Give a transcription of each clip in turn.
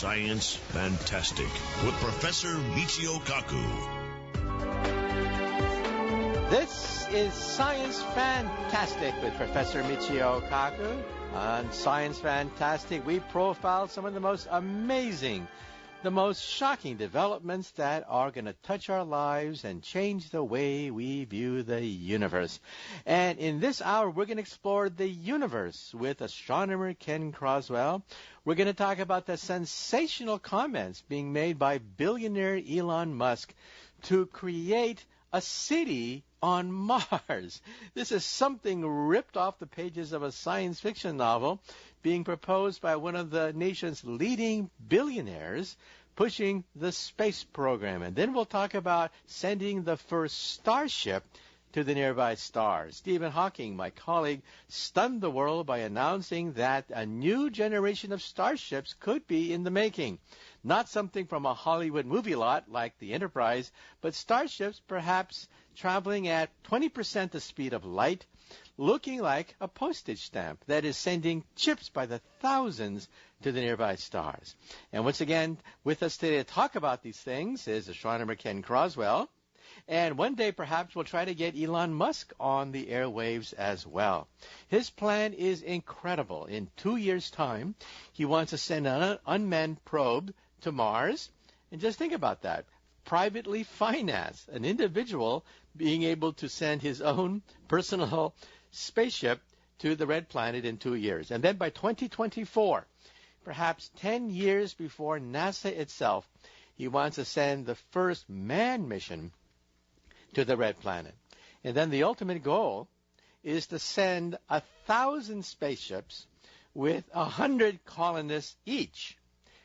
Science Fantastic with Professor Michio Kaku. This is Science Fantastic with Professor Michio Kaku. On Science Fantastic, we profile some of the most amazing, the most shocking developments that are going to touch our lives and change the way we view the universe. And in this hour, we're going to explore the universe with astronomer Ken Croswell. We're going to talk about the sensational comments being made by billionaire Elon Musk to create a city on Mars. This is something ripped off the pages of a science fiction novel being proposed by one of the nation's leading billionaires pushing the space program. And then we'll talk about sending the first starship to the nearby stars. Stephen Hawking, my colleague, stunned the world by announcing that a new generation of starships could be in the making. Not something from a Hollywood movie lot like the Enterprise, but starships perhaps traveling at 20% the speed of light, looking like a postage stamp that is sending chips by the thousands to the nearby stars. And once again, with us today to talk about these things is astronomer Ken Croswell. And one day, perhaps, we'll try to get Elon Musk on the airwaves as well. His plan is incredible. In 2 years' time, he wants to send an unmanned probe to Mars. And just think about that. Privately finance an individual being able to send his own personal spaceship to the red planet in 2 years. And then by 2024, perhaps 10 years before NASA itself, he wants to send the first manned mission to the red planet. And then the ultimate goal is to send 1,000 spaceships with 100 colonists each,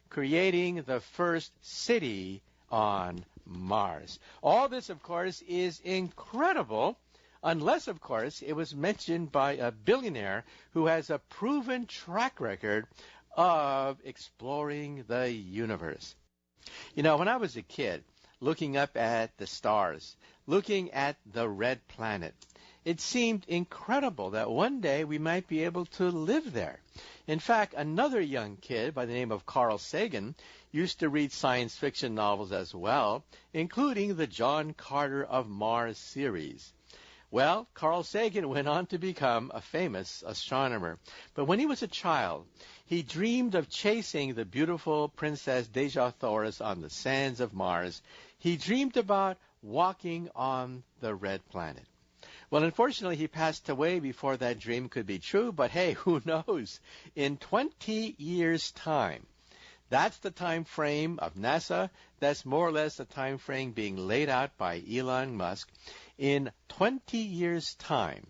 creating the first city on Mars. All this, of course, is incredible, unless, of course, it was mentioned by a billionaire who has a proven track record of exploring the universe. You know, when I was a kid, looking up at the stars, looking at the red planet, it seemed incredible that one day we might be able to live there. In fact, another young kid by the name of Carl Sagan used to read science fiction novels as well, including the John Carter of Mars series. Well, Carl Sagan went on to become a famous astronomer. But when he was a child, he dreamed of chasing the beautiful Princess Dejah Thoris on the sands of Mars. He dreamed about walking on the red planet. Well, unfortunately, he passed away before that dream could be true, but hey, who knows? In 20 years' time, that's the time frame of NASA. That's more or less the time frame being laid out by Elon Musk. In 20 years' time,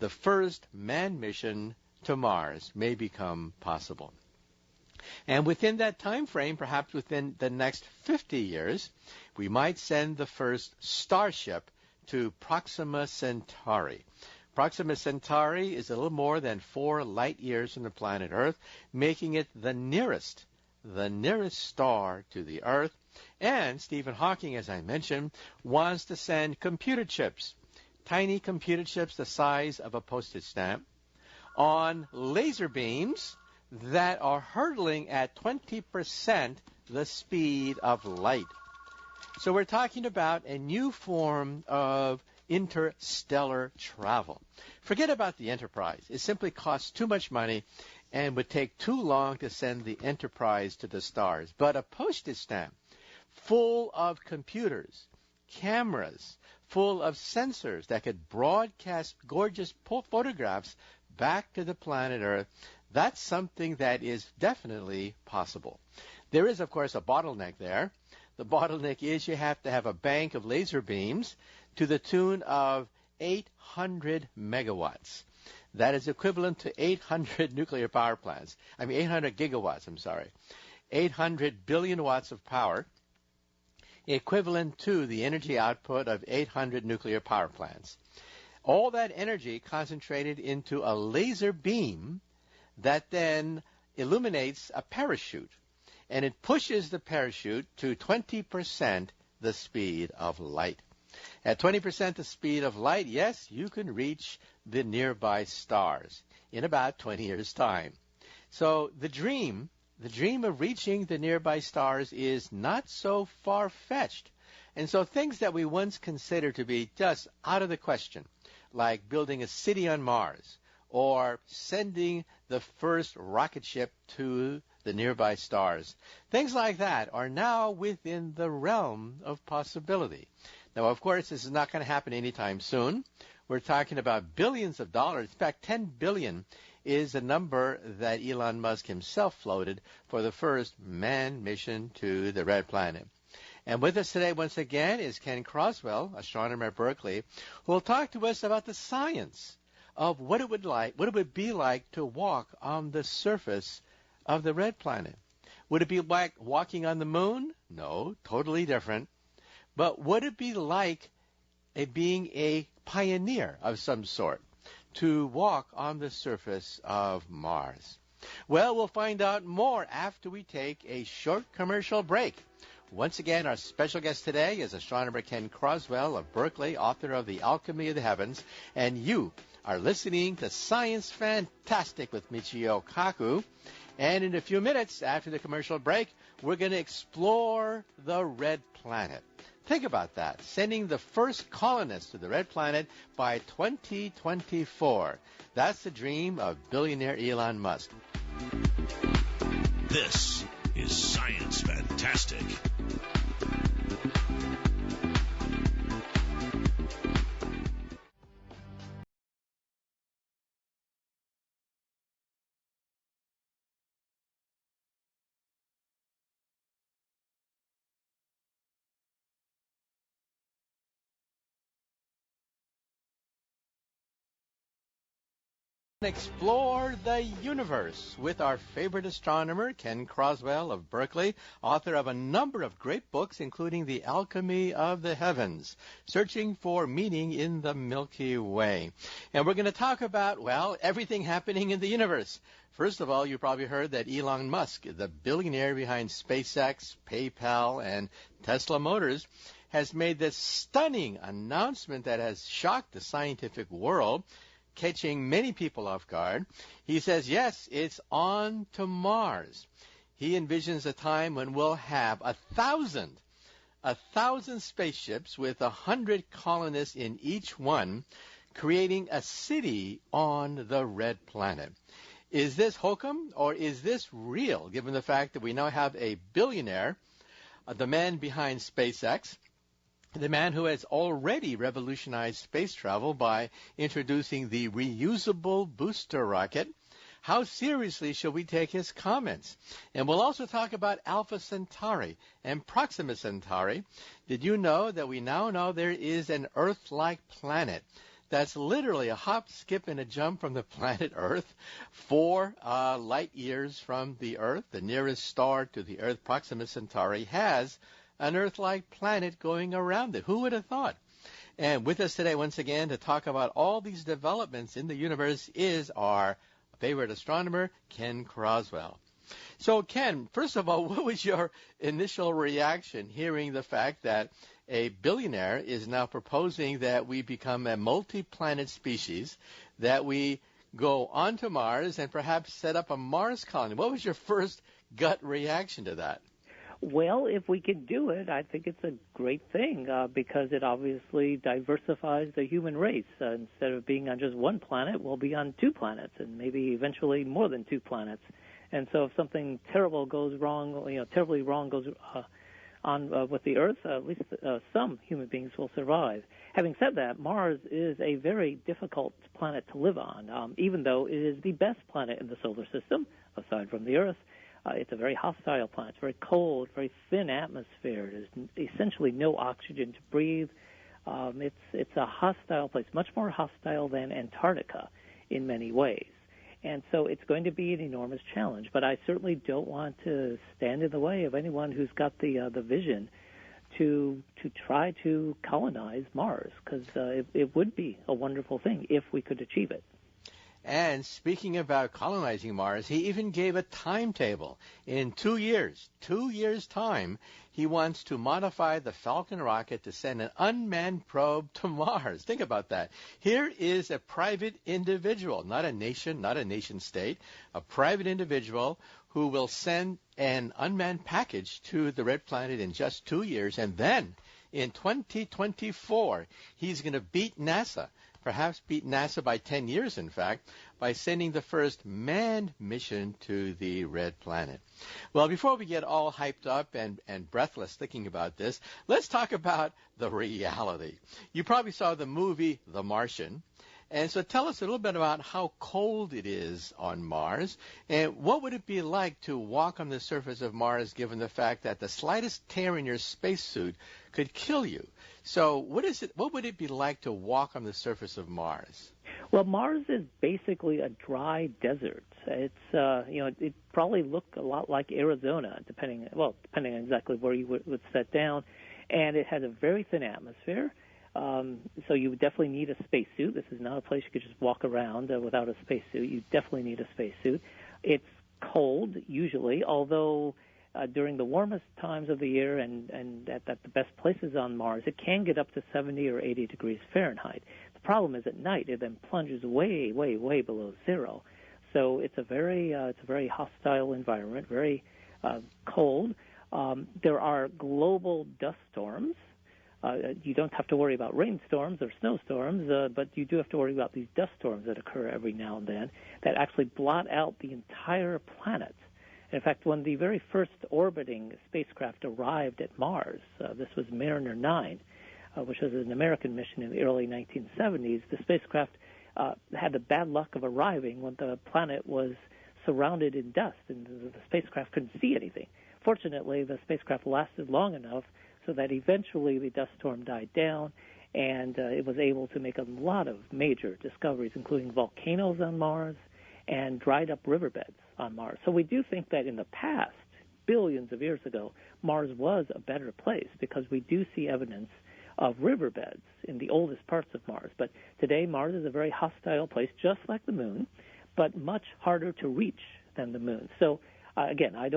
the first manned mission to Mars may become possible. And within that time frame, perhaps within the next 50 years, we might send the first starship to Proxima Centauri. Proxima Centauri is a little more than 4 light years from the planet Earth, making it the nearest star to the Earth. And Stephen Hawking, as I mentioned, wants to send computer chips, tiny computer chips the size of a postage stamp, on laser beams that are hurtling at 20% the speed of light. So we're talking about a new form of interstellar travel. Forget about the Enterprise. It simply costs too much money and would take too long to send the Enterprise to the stars. But a postage stamp full of computers, cameras, full of sensors that could broadcast gorgeous photographs back to the planet Earth, that's something that is definitely possible. There is, of course, a bottleneck there. The bottleneck is you have to have a bank of laser beams to the tune of 800 megawatts. That is equivalent to 800 nuclear power plants. 800 gigawatts, 800 billion watts of power, equivalent to the energy output of 800 nuclear power plants. All that energy concentrated into a laser beam that then illuminates a parachute. And it pushes the parachute to 20% the speed of light. At 20% the speed of light, yes, you can reach the nearby stars in about 20 years' time. So the dream the dream of reaching the nearby stars is not so far-fetched. And so things that we once considered to be just out of the question, like building a city on Mars or sending the first rocket ship to the nearby stars, things like that are now within the realm of possibility. Now, of course, this is not going to happen anytime soon. We're talking about billions of dollars. In fact, 10 billion is the number that Elon Musk himself floated for the first manned mission to the red planet. And with us today, once again, is Ken Croswell, astronomer at Berkeley, who will talk to us about the science of what it would be like to walk on the surface of the red planet. Would it be like walking on the moon? No, totally different. But would it be like being a pioneer of some sort to walk on the surface of Mars? Well, we'll find out more after we take a short commercial break. Once again, our special guest today is astronomer Ken Croswell of Berkeley, author of The Alchemy of the Heavens, and you are listening to Science Fantastic with Michio Kaku. And in a few minutes after the commercial break, we're going to explore the red planet. Think about that, sending the first colonists to the red planet by 2024. That's the dream of billionaire Elon Musk. This is Science Fantastic. Explore the universe with our favorite astronomer, Ken Croswell of Berkeley, author of a number of great books, including The Alchemy of the Heavens, Searching for Meaning in the Milky Way. And we're going to talk about, well, everything happening in the universe. First of all, you probably heard that Elon Musk, the billionaire behind SpaceX, PayPal, and Tesla Motors, has made this stunning announcement that has shocked the scientific world, catching many people off guard. He says, yes, it's on to Mars. He envisions a time when we'll have 1,000 spaceships with 100 colonists in each one, creating a city on the red planet. Is this hokum or is this real, given the fact that we now have a billionaire, the man behind SpaceX, the man who has already revolutionized space travel by introducing the reusable booster rocket? How seriously should we take his comments? And we'll also talk about Alpha Centauri and Proxima Centauri. Did you know that we now know there is an Earth-like planet that's literally a hop, skip, and a jump from the planet Earth, 4 light years from the Earth? The nearest star to the Earth, Proxima Centauri, has an Earth-like planet going around it. Who would have thought? And with us today, once again, to talk about all these developments in the universe is our favorite astronomer, Ken Croswell. So, Ken, first of all, what was your initial reaction hearing the fact that a billionaire is now proposing that we become a multi-planet species, that we go onto Mars and perhaps set up a Mars colony? What was your first gut reaction to that? Well, if we could do it, I think it's a great thing because it obviously diversifies the human race. Instead of being on just one planet, we'll be on 2 planets and maybe eventually more than 2 planets. And so if something terrible goes wrong, terribly wrong goes on with the Earth, at least some human beings will survive. Having said that, Mars is a very difficult planet to live on, even though it is the best planet in the solar system, aside from the Earth. It's a very hostile planet. It's very cold, very thin atmosphere. There's essentially no oxygen to breathe. It's a hostile place, much more hostile than Antarctica in many ways. And so it's going to be an enormous challenge. But I certainly don't want to stand in the way of anyone who's got the vision to try to colonize Mars, because it would be a wonderful thing if we could achieve it. And speaking about colonizing Mars, he even gave a timetable. In 2 years' time, he wants to modify the Falcon rocket to send an unmanned probe to Mars. Think about that. Here is a private individual, not a nation state, a private individual who will send an unmanned package to the Red Planet in just 2 years. And then in 2024, he's going to beat NASA, perhaps beat NASA by 10 years, in fact, by sending the first manned mission to the Red Planet. Well, before we get all hyped up and breathless thinking about this, let's talk about the reality. You probably saw the movie The Martian. And so tell us a little bit about how cold it is on Mars, and what would it be like to walk on the surface of Mars given the fact that the slightest tear in your spacesuit could kill you. So what would it be like to walk on the surface of Mars? Well, Mars is basically a dry desert. It's it probably look a lot like Arizona, depending on exactly where you would set down, and it has a very thin atmosphere. So you would definitely need a spacesuit. This is not a place you could just walk around without a spacesuit. You definitely need a spacesuit. It's cold usually, although during the warmest times of the year and at the best places on Mars, it can get up to 70 or 80 degrees Fahrenheit. The problem is at night it then plunges way, way, way below zero. So it's a very hostile environment, very cold. There are global dust storms. You don't have to worry about rainstorms or snowstorms, but you do have to worry about these dust storms that occur every now and then that actually blot out the entire planet. In fact, when the very first orbiting spacecraft arrived at Mars, this was Mariner 9, which was an American mission in the early 1970s, the spacecraft had the bad luck of arriving when the planet was surrounded in dust and the spacecraft couldn't see anything. Fortunately, the spacecraft lasted long enough so that eventually the dust storm died down, and it was able to make a lot of major discoveries, including volcanoes on Mars and dried-up riverbeds on Mars. So we do think that in the past, billions of years ago, Mars was a better place because we do see evidence of riverbeds in the oldest parts of Mars. But today, Mars is a very hostile place, just like the Moon, but much harder to reach than the Moon. So again, I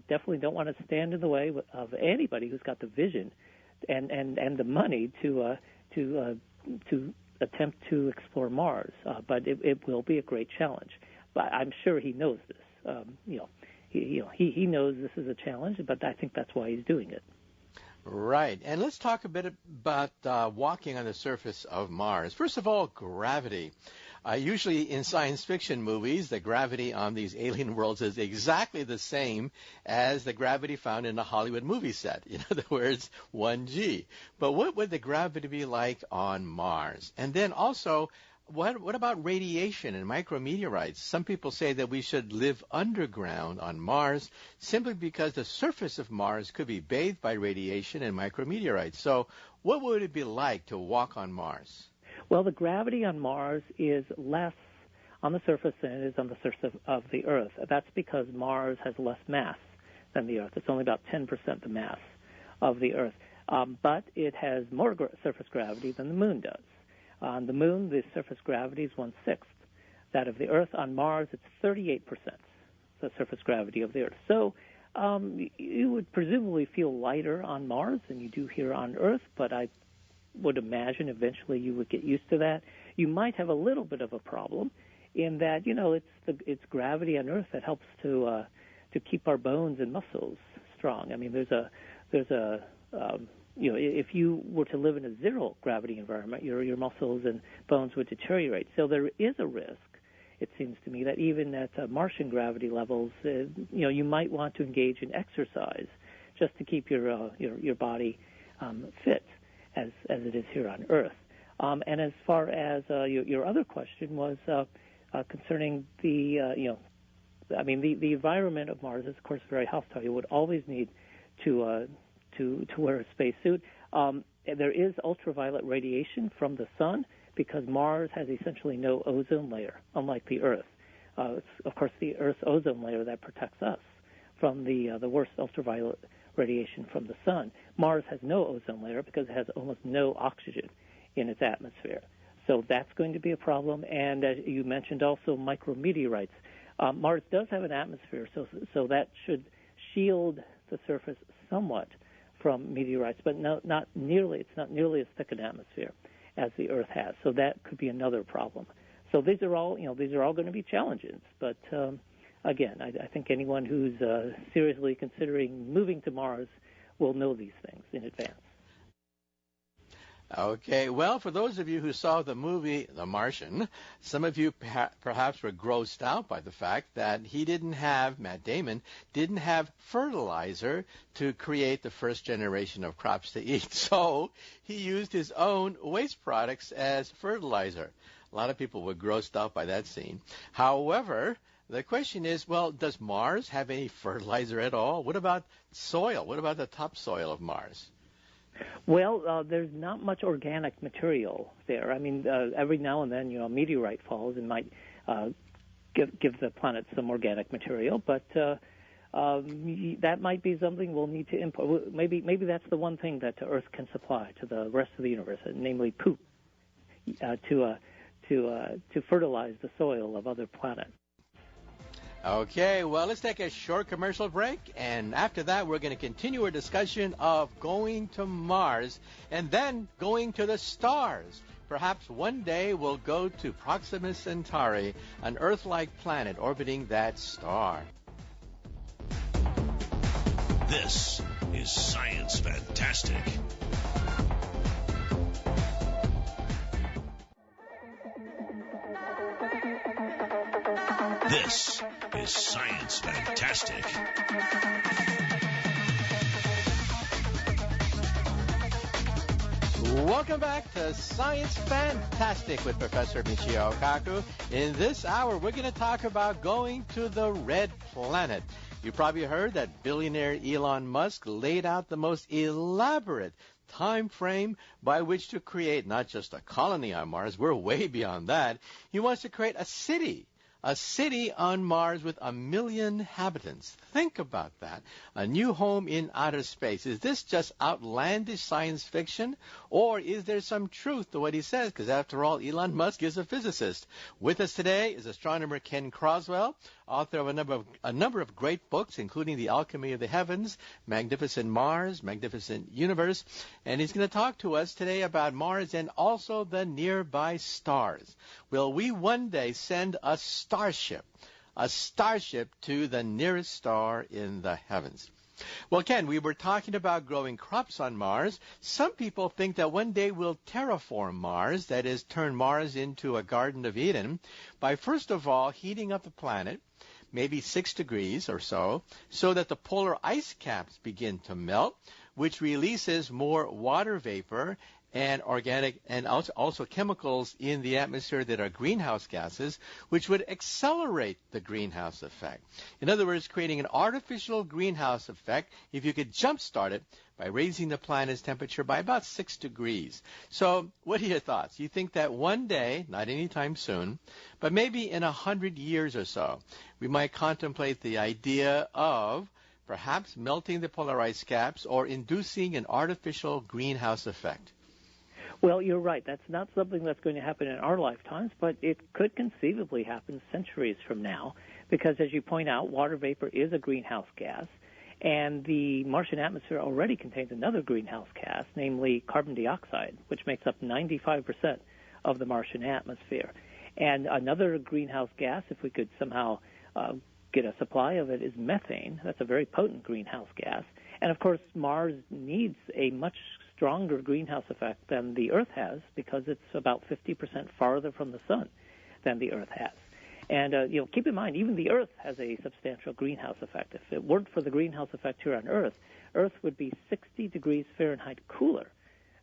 definitely don't want to stand in the way of anybody who's got the vision and the money to attempt to explore Mars. But it will be a great challenge. But I'm sure he knows this. He knows this is a challenge, but I think that's why he's doing it. Right. And let's talk a bit about walking on the surface of Mars. First of all, gravity. Usually in science fiction movies, the gravity on these alien worlds is exactly the same as the gravity found in a Hollywood movie set. In other words, 1G. But what would the gravity be like on Mars? And then also, what about radiation and micrometeorites? Some people say that we should live underground on Mars simply because the surface of Mars could be bathed by radiation and micrometeorites. So what would it be like to walk on Mars? Well, the gravity on Mars is less on the surface than it is on the surface of the Earth. That's because Mars has less mass than the Earth. It's only about 10% the mass of the Earth. But it has more surface gravity than the Moon does. On the Moon, the surface gravity is 1/6 that of the Earth. On Mars, it's 38% the surface gravity of the Earth. So you would presumably feel lighter on Mars than you do here on Earth, but I would imagine eventually you would get used to that. You might have a little bit of a problem in that, it's gravity on Earth that helps to keep our bones and muscles strong. I mean, if you were to live in a zero gravity environment, your muscles and bones would deteriorate. So there is a risk, it seems to me, that even at Martian gravity levels, you might want to engage in exercise just to keep your body fit as it is here on Earth. And as far as your other question was concerning the environment of Mars is, of course, very hostile. You would always need to wear a spacesuit. There is ultraviolet radiation from the sun because Mars has essentially no ozone layer, unlike the Earth. It's, of course, the Earth's ozone layer that protects us from the worst ultraviolet radiation from the sun. Mars has no ozone layer because it has almost no oxygen in its atmosphere. So that's going to be a problem. And as you mentioned also, micrometeorites. Mars does have an atmosphere, so that should shield the surface somewhat from meteorites, but not nearly. It's not nearly as thick an atmosphere as the Earth has. So that could be another problem. So these are all going to be challenges. But again, I think anyone who's seriously considering moving to Mars will know these things in advance. Okay, well, for those of you who saw the movie The Martian, some of you perhaps were grossed out by the fact that Matt Damon didn't have fertilizer to create the first generation of crops to eat. So he used his own waste products as fertilizer. A lot of people were grossed out by that scene. However, the question is, well, does Mars have any fertilizer at all? What about soil? What about the topsoil of Mars? Well, there's not much organic material there. I mean, every now and then, a meteorite falls and might give the planet some organic material, but that might be something we'll need to import. Maybe that's the one thing that Earth can supply to the rest of the universe, namely poop, to fertilize the soil of other planets. Okay, well, let's take a short commercial break, and after that, we're going to continue our discussion of going to Mars and then going to the stars. Perhaps one day we'll go to Proxima Centauri, an Earth-like planet orbiting that star. This is Science Fantastic. This is Science Fantastic. Welcome back to Science Fantastic with Professor Michio Kaku. In this hour, we're going to talk about going to the red planet. You probably heard that billionaire Elon Musk laid out the most elaborate time frame by which to create not just a colony on Mars. We're way beyond that. He wants to create a city on Mars with 1 million inhabitants. Think about that. A new home in outer space. Is this just outlandish science fiction, or is there some truth to what he says? Because after all, Elon Musk is a physicist. With us today is astronomer Ken Croswell, author of a number of great books, including The Alchemy of the Heavens, Magnificent Mars, Magnificent Universe, and he's going to talk to us today about Mars and also the nearby stars. Will we one day send a starship to the nearest star in the heavens? Well, Ken, we were talking about growing crops on Mars. Some people think that one day we'll terraform Mars, that is, turn Mars into a Garden of Eden, by first of all heating up the planet, maybe 6 degrees or so that the polar ice caps begin to melt, which releases more water vapor and organic and also chemicals in the atmosphere that are greenhouse gases, which would accelerate the greenhouse effect. In other words, creating an artificial greenhouse effect if you could jumpstart it by raising the planet's temperature by about 6 degrees. So what are your thoughts? You think that one day, not anytime soon, but maybe in 100 years or so, we might contemplate the idea of perhaps melting the polar ice caps or inducing an artificial greenhouse effect? Well, you're right. That's not something that's going to happen in our lifetimes, but it could conceivably happen centuries from now because, as you point out, water vapor is a greenhouse gas, and the Martian atmosphere already contains another greenhouse gas, namely carbon dioxide, which makes up 95% of the Martian atmosphere. And another greenhouse gas, if we could somehow get a supply of it, is methane. That's a very potent greenhouse gas. And, of course, Mars needs a much stronger greenhouse effect than the Earth has because it's about 50% farther from the sun than the Earth has. And, keep in mind, even the Earth has a substantial greenhouse effect. If it weren't for the greenhouse effect here on Earth, Earth would be 60 degrees Fahrenheit cooler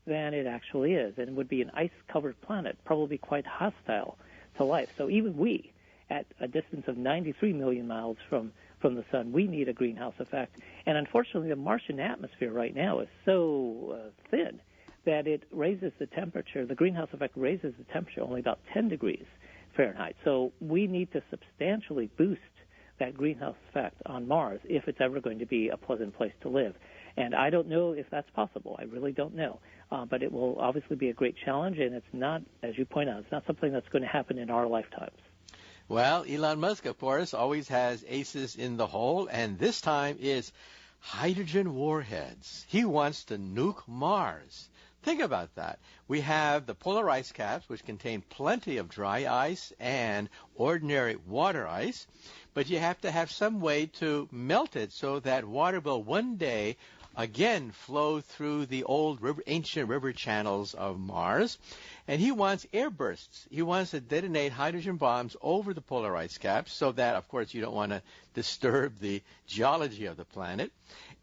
than it actually is, and would be an ice-covered planet, probably quite hostile to life. So even we, at a distance of 93 million miles from the sun, we need a greenhouse effect. And unfortunately, the Martian atmosphere right now is so thin that it raises the temperature. The greenhouse effect raises the temperature only about 10 degrees Fahrenheit. So we need to substantially boost that greenhouse effect on Mars if it's ever going to be a pleasant place to live. And I don't know if that's possible. I really don't know. But it will obviously be a great challenge, and it's not, as you point out, it's not something that's going to happen in our lifetimes. Well, Elon Musk, of course, always has aces in the hole, and this time is hydrogen warheads. He wants to nuke Mars. Think about that. We have the polar ice caps, which contain plenty of dry ice and ordinary water ice, but you have to have some way to melt it so that water will one day again flow through the old ancient river channels of Mars. And he wants air bursts. He wants to detonate hydrogen bombs over the polar ice caps so that, of course, you don't want to disturb the geology of the planet.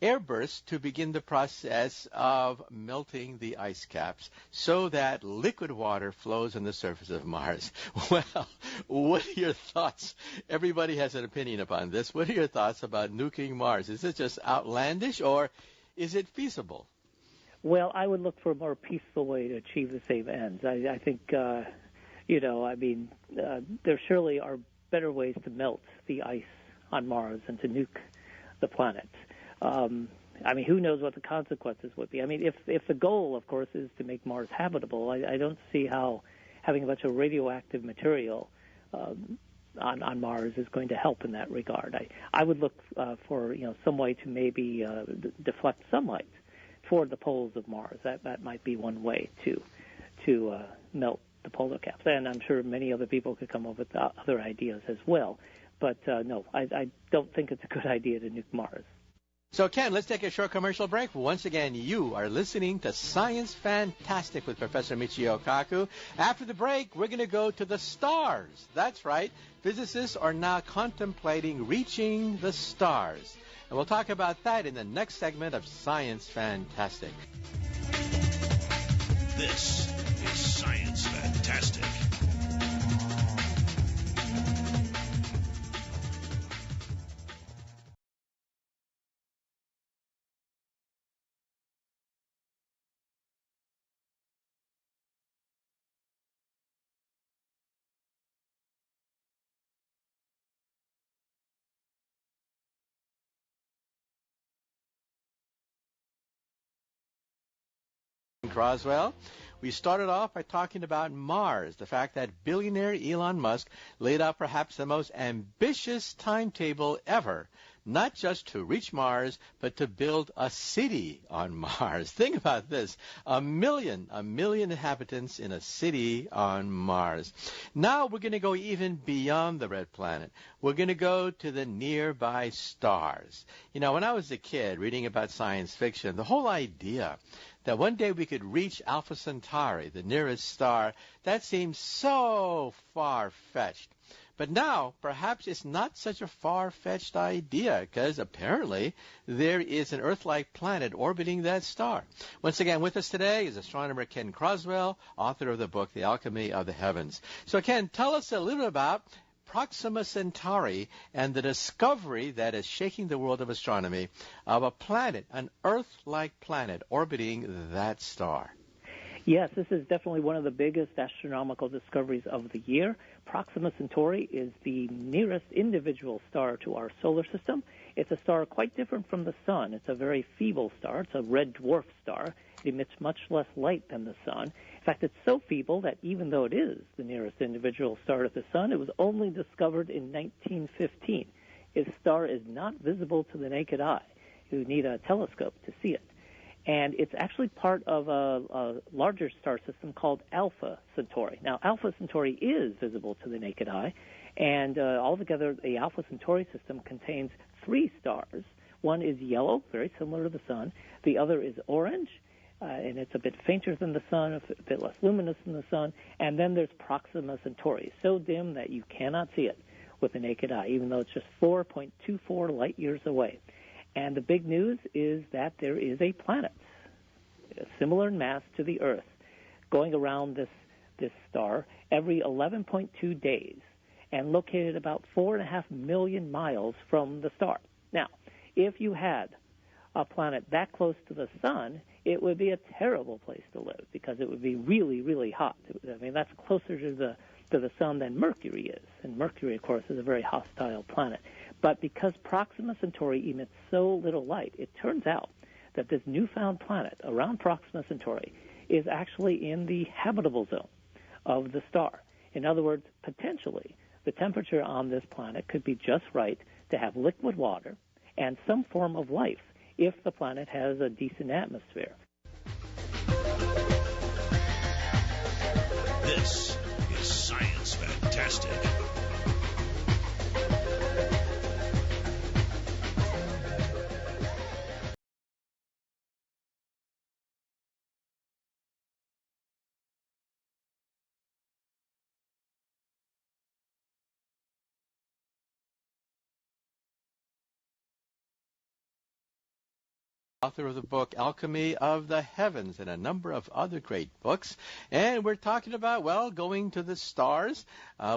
Air bursts to begin the process of melting the ice caps so that liquid water flows on the surface of Mars. Well, what are your thoughts? Everybody has an opinion upon this. What are your thoughts about nuking Mars? Is it just outlandish, or is it feasible? Well, I would look for a more peaceful way to achieve the same ends. I think, there surely are better ways to melt the ice on Mars and to nuke the planet. Who knows what the consequences would be? I mean, if the goal, of course, is to make Mars habitable, I don't see how having a bunch of radioactive material on Mars is going to help in that regard. I would look for some way to maybe deflect sunlight toward the poles of Mars. That might be one way to melt the polar caps. And I'm sure many other people could come up with other ideas as well. But no, I don't think it's a good idea to nuke Mars. So, Ken, let's take a short commercial break. Once again, you are listening to Science Fantastic with Professor Michio Kaku. After the break, we're going to go to the stars. That's right. Physicists are now contemplating reaching the stars. And we'll talk about that in the next segment of Science Fantastic. This is Science Fantastic. Croswell. We started off by talking about Mars, the fact that billionaire Elon Musk laid out perhaps the most ambitious timetable ever, not just to reach Mars, but to build a city on Mars. Think about this, a million inhabitants in a city on Mars. Now we're going to go even beyond the red planet. We're going to go to the nearby stars. When I was a kid reading about science fiction, the whole idea that one day we could reach Alpha Centauri, the nearest star, that seems so far-fetched. But now, perhaps it's not such a far-fetched idea, because apparently there is an Earth-like planet orbiting that star. Once again, with us today is astronomer Ken Croswell, author of the book, The Alchemy of the Heavens. So, Ken, tell us a little bit about Proxima Centauri and the discovery that is shaking the world of astronomy of a planet, an Earth-like planet, orbiting that star. Yes, this is definitely one of the biggest astronomical discoveries of the year. Proxima Centauri is the nearest individual star to our solar system. It's a star quite different from the sun. It's a very feeble star. It's a red dwarf star. It emits much less light than the sun. In fact, it's so feeble that even though it is the nearest individual star to the sun, it was only discovered in 1915. Its star is not visible to the naked eye. You need a telescope to see it. And it's actually part of a larger star system called Alpha Centauri. Now, Alpha Centauri is visible to the naked eye, and altogether the Alpha Centauri system contains 3 stars. One is yellow, very similar to the sun. The other is orange, and it's a bit fainter than the sun, a bit less luminous than the sun. And then there's Proxima Centauri, so dim that you cannot see it with the naked eye, even though it's just 4.24 light years away. And the big news is that there is a planet, similar in mass to the Earth, going around this star every 11.2 days and located about 4.5 million miles from the star. Now, if you had a planet that close to the sun, it would be a terrible place to live because it would be really, really hot. That's closer to the sun than Mercury is. And Mercury, of course, is a very hostile planet. But because Proxima Centauri emits so little light, it turns out that this newfound planet around Proxima Centauri is actually in the habitable zone of the star. In other words, potentially, the temperature on this planet could be just right to have liquid water and some form of life if the planet has a decent atmosphere. This is Science Fantastic. Author of the book Alchemy of the Heavens and a number of other great books. And we're talking about, well, going to the stars.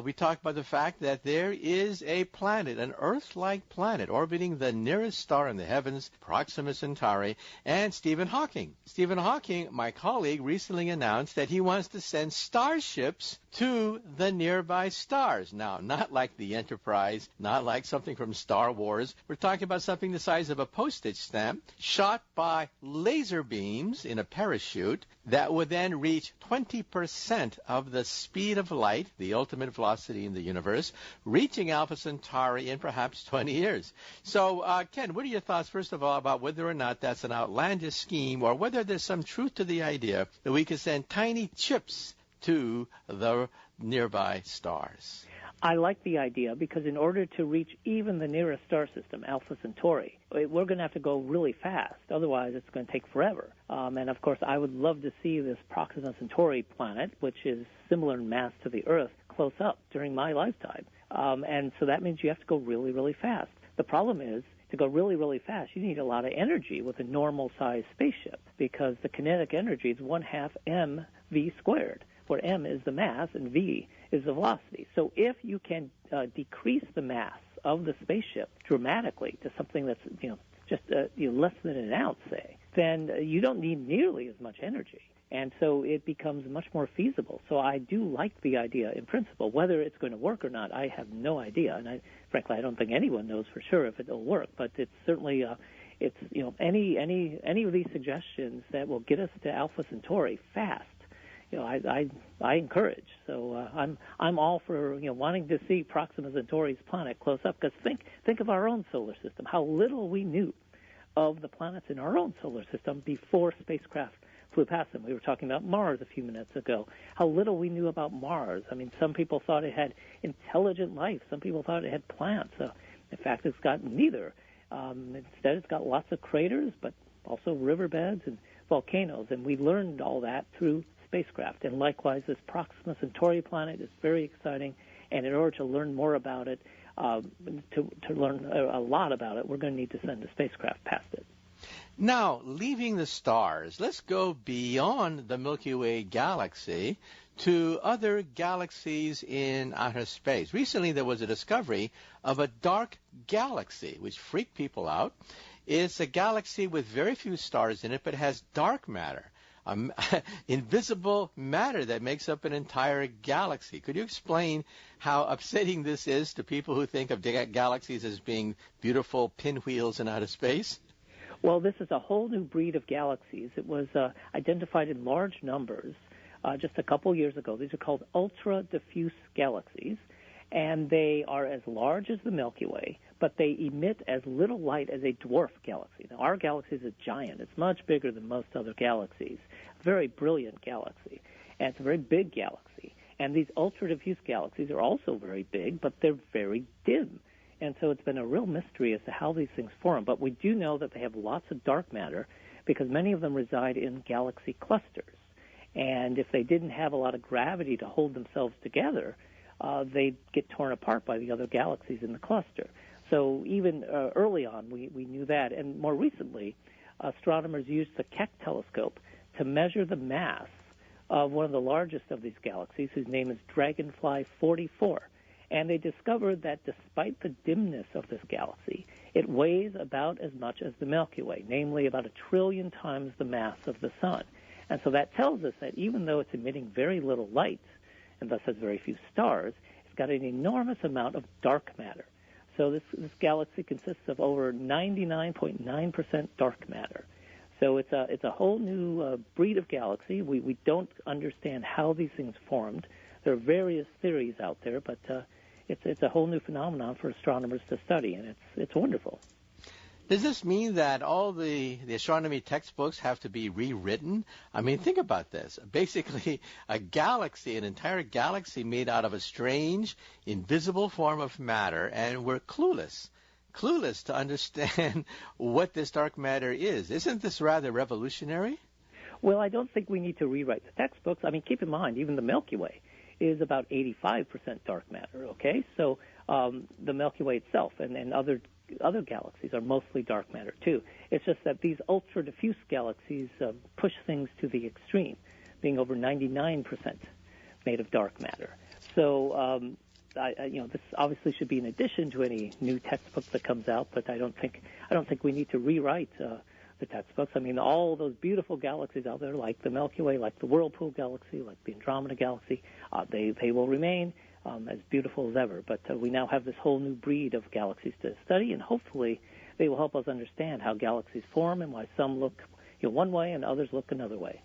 We talked about the fact that there is a planet, an Earth-like planet, orbiting the nearest star in the heavens, Proxima Centauri, and Stephen Hawking. Stephen Hawking, my colleague, recently announced that he wants to send starships to the nearby stars. Now, not like the Enterprise, not like something from Star Wars. We're talking about something the size of a postage stamp, shot by laser beams in a parachute that would then reach 20% of the speed of light, the ultimate velocity in the universe, reaching Alpha Centauri in perhaps 20 years. So, Ken, what are your thoughts, first of all, about whether or not that's an outlandish scheme or whether there's some truth to the idea that we could send tiny chips to the nearby stars? I like the idea because in order to reach even the nearest star system, Alpha Centauri, we're going to have to go really fast. Otherwise, it's going to take forever. And, of course, I would love to see this Proxima Centauri planet, which is similar in mass to the Earth, close up during my lifetime. And so that means you have to go really, really fast. The problem is, to go really, really fast, you need a lot of energy with a normal-sized spaceship because the kinetic energy is 1/2 mv squared, where m is the mass and v is the velocity. So if you can decrease the mass of the spaceship dramatically to something that's just less than an ounce, say, then you don't need nearly as much energy. And so it becomes much more feasible. So I do like the idea in principle. Whether it's going to work or not, I have no idea. And frankly, I don't think anyone knows for sure if it'll work. But it's certainly, any of these suggestions that will get us to Alpha Centauri fast, I encourage. So I'm all for wanting to see Proxima Centauri's planet close up. Because think of our own solar system. How little we knew of the planets in our own solar system before spacecraft flew past them. We were talking about Mars a few minutes ago. How little we knew about Mars. I mean, some people thought it had intelligent life. Some people thought it had plants. In fact, it's got neither. Instead, it's got lots of craters, but also riverbeds and volcanoes. And we learned all that through spacecraft. And likewise, this Proxima Centauri planet is very exciting. And in order to learn more about it, to learn a lot about it, we're going to need to send a spacecraft past it. Now, leaving the stars, let's go beyond the Milky Way galaxy to other galaxies in outer space. Recently, there was a discovery of a dark galaxy, which freaked people out. It's a galaxy with very few stars in it, but has dark matter, invisible matter that makes up an entire galaxy. Could you explain how upsetting this is to people who think of galaxies as being beautiful pinwheels in outer space? Well, this is a whole new breed of galaxies. It was identified in large numbers just a couple years ago. These are called ultra-diffuse galaxies, and they are as large as the Milky Way, but they emit as little light as a dwarf galaxy. Now, our galaxy is a giant. It's much bigger than most other galaxies. A very brilliant galaxy, and it's a very big galaxy. And these ultra-diffuse galaxies are also very big, but they're very dim. And so it's been a real mystery as to how these things form. But we do know that they have lots of dark matter because many of them reside in galaxy clusters. And if they didn't have a lot of gravity to hold themselves together, they'd get torn apart by the other galaxies in the cluster. So even early on, we knew that. And more recently, astronomers used the Keck telescope to measure the mass of one of the largest of these galaxies, whose name is Dragonfly 44. And they discovered that despite the dimness of this galaxy, it weighs about as much as the Milky Way, namely about 1 trillion times the mass of the Sun. And so that tells us that even though it's emitting very little light, and thus has very few stars, it's got an enormous amount of dark matter. So this galaxy consists of over 99.9% dark matter. So it's a whole new breed of galaxy. We don't understand how these things formed. There are various theories out there, but it's a whole new phenomenon for astronomers to study, and it's wonderful. Does this mean that all the astronomy textbooks have to be rewritten? I mean, think about this. Basically, a galaxy, an entire galaxy made out of a strange, invisible form of matter, and we're clueless to understand what this dark matter is. Isn't this rather revolutionary? Well, I don't think we need to rewrite the textbooks. I mean, keep in mind, even the Milky Way is about 85% dark matter, okay? So the Milky Way itself and other galaxies are mostly dark matter too. It's just that these ultra diffuse galaxies push things to the extreme, being over 99% made of dark matter. So this obviously should be in addition to any new textbook that comes out, but I don't think we need to rewrite the textbooks. I mean, all those beautiful galaxies out there, like the Milky Way, like the Whirlpool Galaxy, like the Andromeda Galaxy, they will remain as beautiful as ever. But we now have this whole new breed of galaxies to study, and hopefully they will help us understand how galaxies form and why some look one way and others look another way.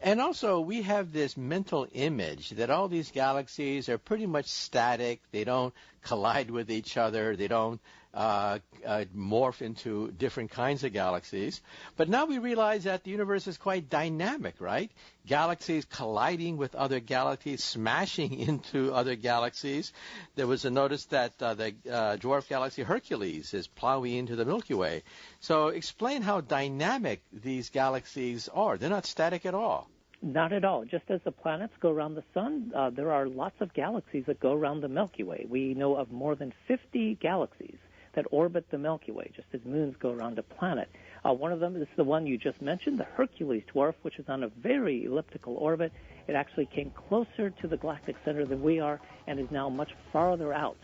And also, we have this mental image that all these galaxies are pretty much static. They don't collide with each other. They don't morph into different kinds of galaxies. But now we realize that the universe is quite dynamic, right? Galaxies colliding with other galaxies, smashing into other galaxies. There was a notice that the dwarf galaxy Hercules is plowing into the Milky Way. So explain how dynamic these galaxies are. They're not static at all. Not at all. Just as the planets go around the sun, there are lots of galaxies that go around the Milky Way. We know of more than 50 galaxies that orbit the Milky Way, just as moons go around a planet. One of them is the one you just mentioned, the Hercules dwarf, which is on a very elliptical orbit. It actually came closer to the galactic center than we are and is now much farther out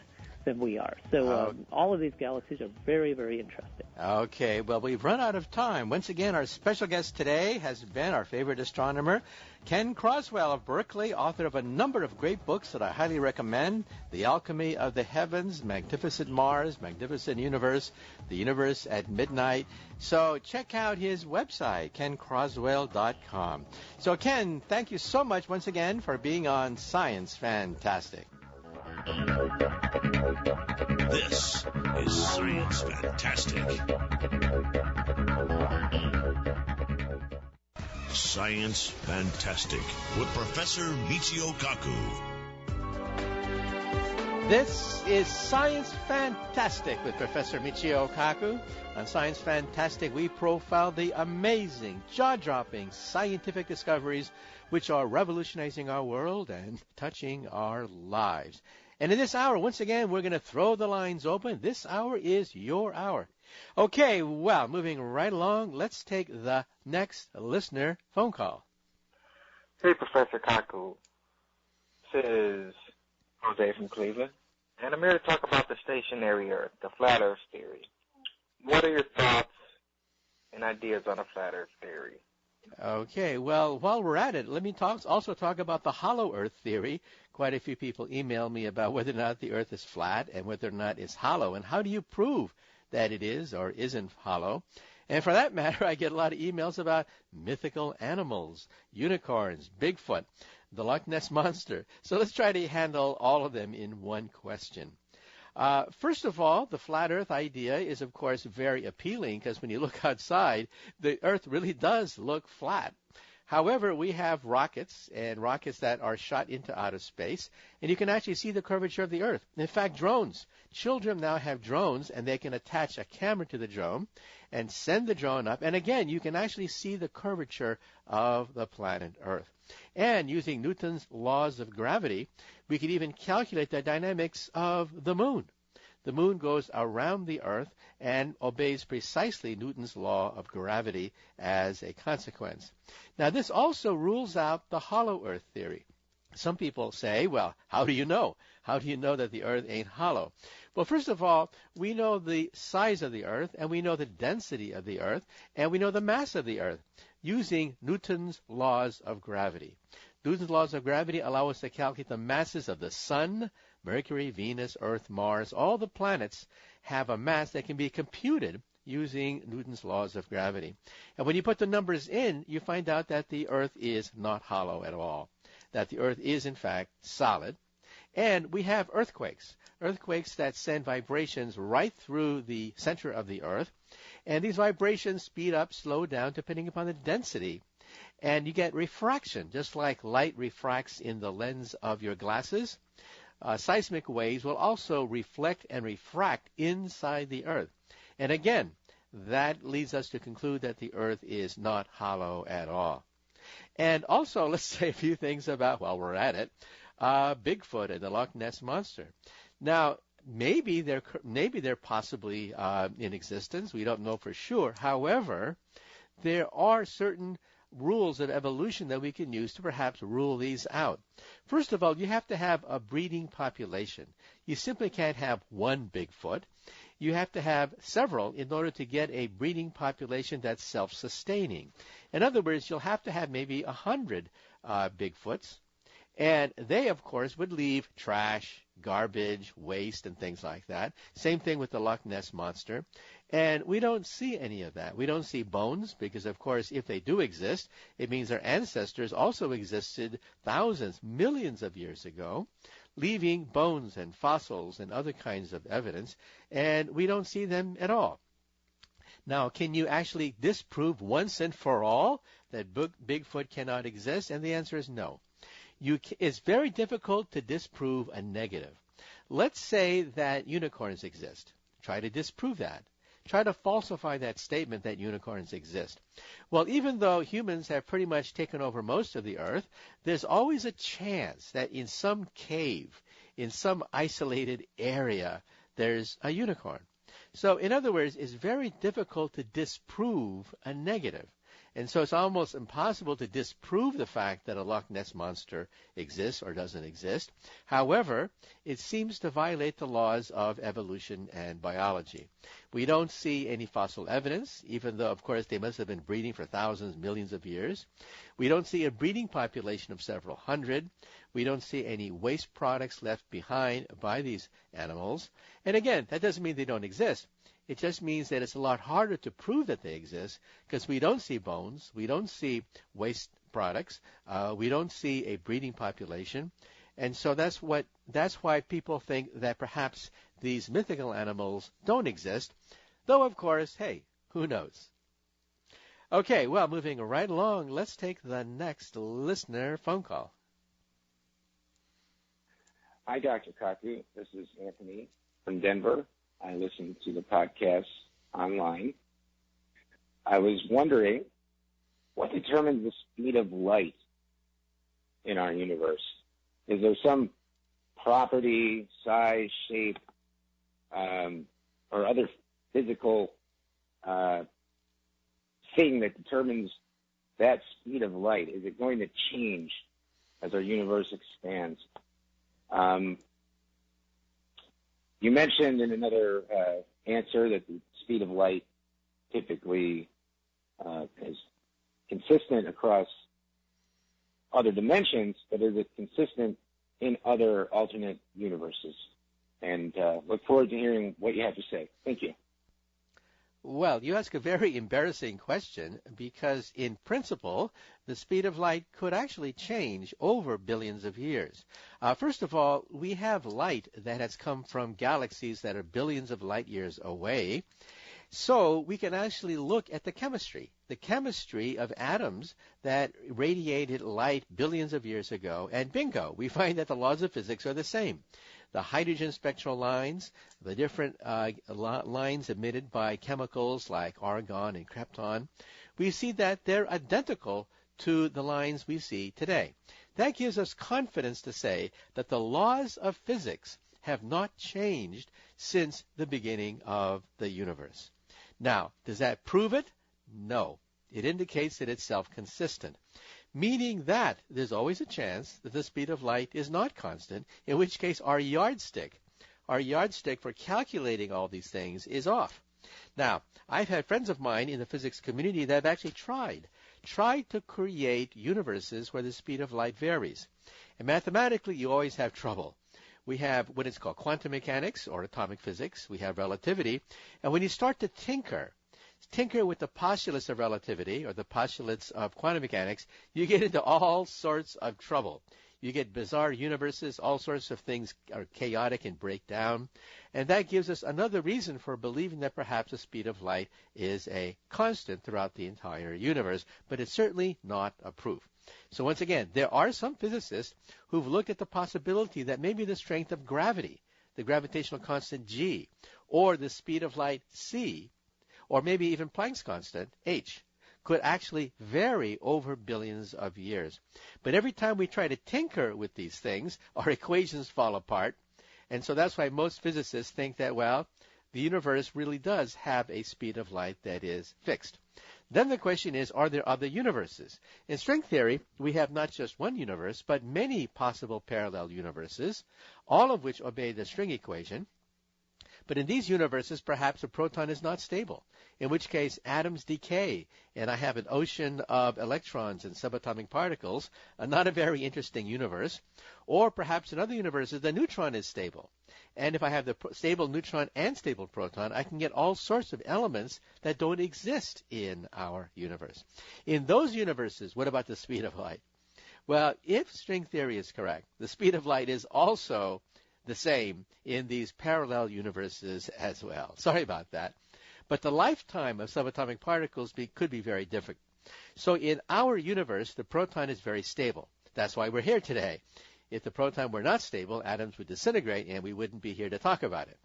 than we are. So all of these galaxies are very, very interesting. Okay, well, we've run out of time. Once again, our special guest today has been our favorite astronomer, Ken Croswell of Berkeley, author of a number of great books that I highly recommend: The Alchemy of the Heavens, Magnificent Mars, Magnificent Universe, The Universe at Midnight. So check out his website, kencroswell.com. So, Ken, thank you so much once again for being on Science Fantastic. This is Science Fantastic. Science Fantastic with Professor Michio Kaku. This is Science Fantastic with Professor Michio Kaku. On Science Fantastic, we profile the amazing, jaw-dropping scientific discoveries which are revolutionizing our world and touching our lives. And in this hour, once again, we're going to throw the lines open. This hour is your hour. Okay, well, moving right along, let's take the next listener phone call. Hey, Professor Kaku. This is Jose from Cleveland, and I'm here to talk about the stationary Earth, the flat Earth theory. What are your thoughts and ideas on a flat Earth theory? Okay, well, while we're at it, let me also talk about the hollow Earth theory. Quite a few people email me about whether or not the Earth is flat and whether or not it's hollow, and how do you prove that it is or isn't hollow? And for that matter, I get a lot of emails about mythical animals, unicorns, Bigfoot, the Loch Ness Monster. So let's try to handle all of them in one question. First of all, the flat Earth idea is, of course, very appealing because when you look outside, the Earth really does look flat. However, we have rockets that are shot into outer space, and you can actually see the curvature of the Earth. In fact, drones. Children now have drones, and they can attach a camera to the drone and send the drone up. And again, you can actually see the curvature of the planet Earth. And using Newton's laws of gravity, we can even calculate the dynamics of the moon. The moon goes around the Earth and obeys precisely Newton's law of gravity as a consequence. Now, this also rules out the hollow Earth theory. Some people say, well, how do you know? How do you know that the Earth ain't hollow? Well, first of all, we know the size of the Earth, and we know the density of the Earth, and we know the mass of the Earth using Newton's laws of gravity. Newton's laws of gravity allow us to calculate the masses of the Sun, Mercury, Venus, Earth, Mars. All the planets have a mass that can be computed using Newton's laws of gravity. And when you put the numbers in, you find out that the Earth is not hollow at all, that the Earth is, in fact, solid. And we have earthquakes that send vibrations right through the center of the Earth. And these vibrations speed up, slow down, depending upon the density. And you get refraction, just like light refracts in the lens of your glasses. Seismic waves will also reflect and refract inside the Earth. And again, that leads us to conclude that the Earth is not hollow at all. And also, let's say a few things about, while we're at it, Bigfoot and the Loch Ness Monster. Now, maybe they're possibly in existence. We don't know for sure. However, there are certain rules of evolution that we can use to perhaps rule these out. First of all, you have to have a breeding population. You simply can't have one Bigfoot. You have to have several in order to get a breeding population that's self-sustaining. In other words, you'll have to have maybe 100 Bigfoots, and they, of course, would leave trash, garbage, waste, and things like that. Same thing with the Loch Ness Monster. And we don't see any of that. We don't see bones because, of course, if they do exist, it means our ancestors also existed thousands, millions of years ago, leaving bones and fossils and other kinds of evidence, and we don't see them at all. Now, can you actually disprove once and for all that Bigfoot cannot exist? And the answer is no. It's very difficult to disprove a negative. Let's say that unicorns exist. Try to disprove that. Try to falsify that statement that unicorns exist. Well, even though humans have pretty much taken over most of the Earth, there's always a chance that in some cave, in some isolated area, there's a unicorn. So, in other words, it's very difficult to disprove a negative. And so it's almost impossible to disprove the fact that a Loch Ness Monster exists or doesn't exist. However, it seems to violate the laws of evolution and biology. We don't see any fossil evidence, even though, of course, they must have been breeding for thousands, millions of years. We don't see a breeding population of several hundred. We don't see any waste products left behind by these animals. And again, that doesn't mean they don't exist. It just means that it's a lot harder to prove that they exist because we don't see bones, we don't see waste products, we don't see a breeding population. And so that's why people think that perhaps these mythical animals don't exist, though, of course, hey, who knows? Okay, well, moving right along, let's take the next listener phone call. Hi, Dr. Kaku. This is Anthony from Denver. I listen to the podcast online. I was wondering, what determines the speed of light in our universe? Is there some property, size, shape, or other physical thing that determines that speed of light? Is it going to change as our universe expands? You mentioned in another answer that the speed of light typically is consistent across other dimensions, but is it consistent in other alternate universes? And look forward to hearing what you have to say. Thank you. Well, you ask a very embarrassing question because, in principle, the speed of light could actually change over billions of years. First of all, we have light that has come from galaxies that are billions of light years away. So we can actually look at the chemistry of atoms that radiated light billions of years ago, and bingo, we find that the laws of physics are the same. The hydrogen spectral lines, the different lines emitted by chemicals like argon and krypton, we see that they're identical to the lines we see today. That gives us confidence to say that the laws of physics have not changed since the beginning of the universe. Now, does that prove it? No. It indicates that it's self-consistent, meaning that there's always a chance that the speed of light is not constant, in which case our yardstick for calculating all these things is off. Now, I've had friends of mine in the physics community that have actually tried to create universes where the speed of light varies. And mathematically, you always have trouble. We have what is called quantum mechanics or atomic physics. We have relativity. And when you start to tinker tinker with the postulates of relativity or the postulates of quantum mechanics, you get into all sorts of trouble. You get bizarre universes, all sorts of things are chaotic and break down. And that gives us another reason for believing that perhaps the speed of light is a constant throughout the entire universe, but it's certainly not a proof. So once again, there are some physicists who've looked at the possibility that maybe the strength of gravity, the gravitational constant g, or the speed of light c, or maybe even Planck's constant h, could actually vary over billions of years. But every time we try to tinker with these things, our equations fall apart. And so that's why most physicists think that, well, the universe really does have a speed of light that is fixed. Then the question is, are there other universes? In string theory, we have not just one universe, but many possible parallel universes, all of which obey the string equation. But in these universes, perhaps a proton is not stable, in which case atoms decay, and I have an ocean of electrons and subatomic particles, not a very interesting universe. Or perhaps in other universes, the neutron is stable. And if I have the stable neutron and stable proton, I can get all sorts of elements that don't exist in our universe. In those universes, what about the speed of light? Well, if string theory is correct, the speed of light is also the same in these parallel universes as well. Sorry about that. But the lifetime of subatomic particles could be very different. So in our universe, the proton is very stable. That's why we're here today. If the proton were not stable, atoms would disintegrate and we wouldn't be here to talk about it.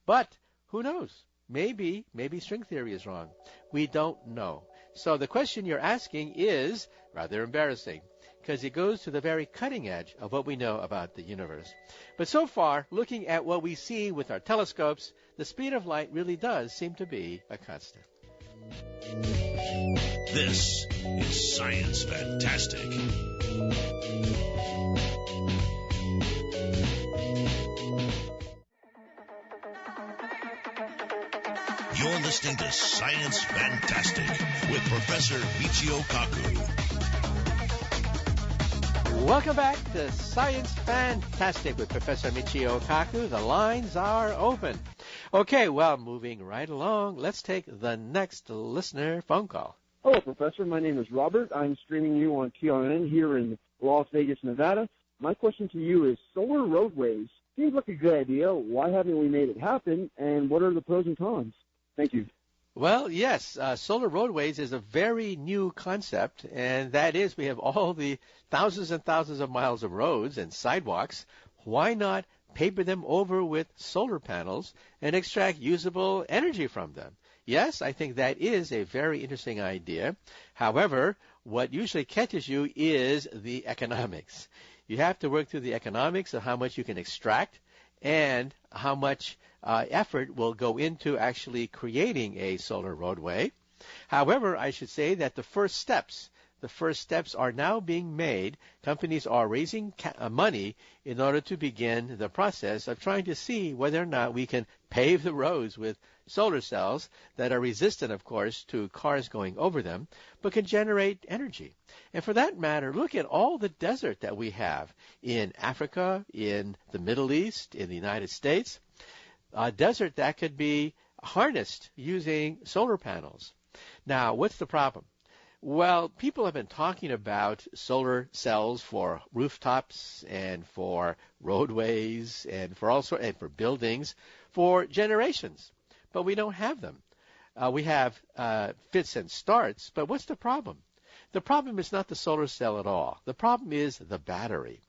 But who knows? Maybe string theory is wrong. We don't know. So the question you're asking is rather embarrassing, because it goes to the very cutting edge of what we know about the universe. But so far, looking at what we see with our telescopes, the speed of light really does seem to be a constant. This is Science Fantastic. You're listening to Science Fantastic with Professor Michio Kaku. Welcome back to Science Fantastic with Professor Michio Kaku. The lines are open. Okay, well, moving right along, let's take the next listener phone call. Hello, Professor. My name is Robert. I'm streaming you on TRN here in Las Vegas, Nevada. My question to you is, solar roadways seems like a good idea. Why haven't we made it happen, and what are the pros and cons? Thank you. Well, yes, solar roadways is a very new concept, and that is we have all the thousands and thousands of miles of roads and sidewalks. Why not paper them over with solar panels and extract usable energy from them? Yes, I think that is a very interesting idea. However, what usually catches you is the economics. You have to work through the economics of how much you can extract and how much effort will go into actually creating a solar roadway. However, I should say that the first steps are now being made. Companies are raising money in order to begin the process of trying to see whether or not we can pave the roads with solar cells that are resistant, of course, to cars going over them, but can generate energy. And for that matter, look at all the desert that we have in Africa, in the Middle East, in the United States. A desert that could be harnessed using solar panels. Now, what's the problem? Well, people have been talking about solar cells for rooftops and for roadways and for and for buildings for generations, but we don't have them. We have fits and starts, but what's the problem? The problem is not the solar cell at all. The problem is the battery.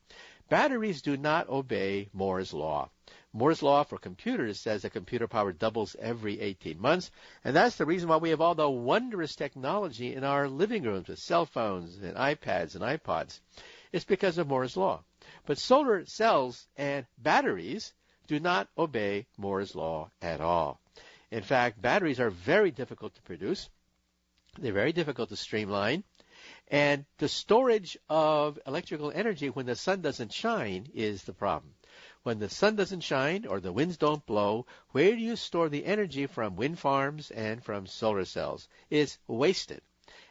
Batteries do not obey Moore's law. Moore's law for computers says that computer power doubles every 18 months, and that's the reason why we have all the wondrous technology in our living rooms with cell phones and iPads and iPods. It's because of Moore's law. But solar cells and batteries do not obey Moore's law at all. In fact, batteries are very difficult to produce. They're very difficult to streamline. And the storage of electrical energy when the sun doesn't shine is the problem. When the sun doesn't shine or the winds don't blow, where do you store the energy from wind farms and from solar cells? It's wasted.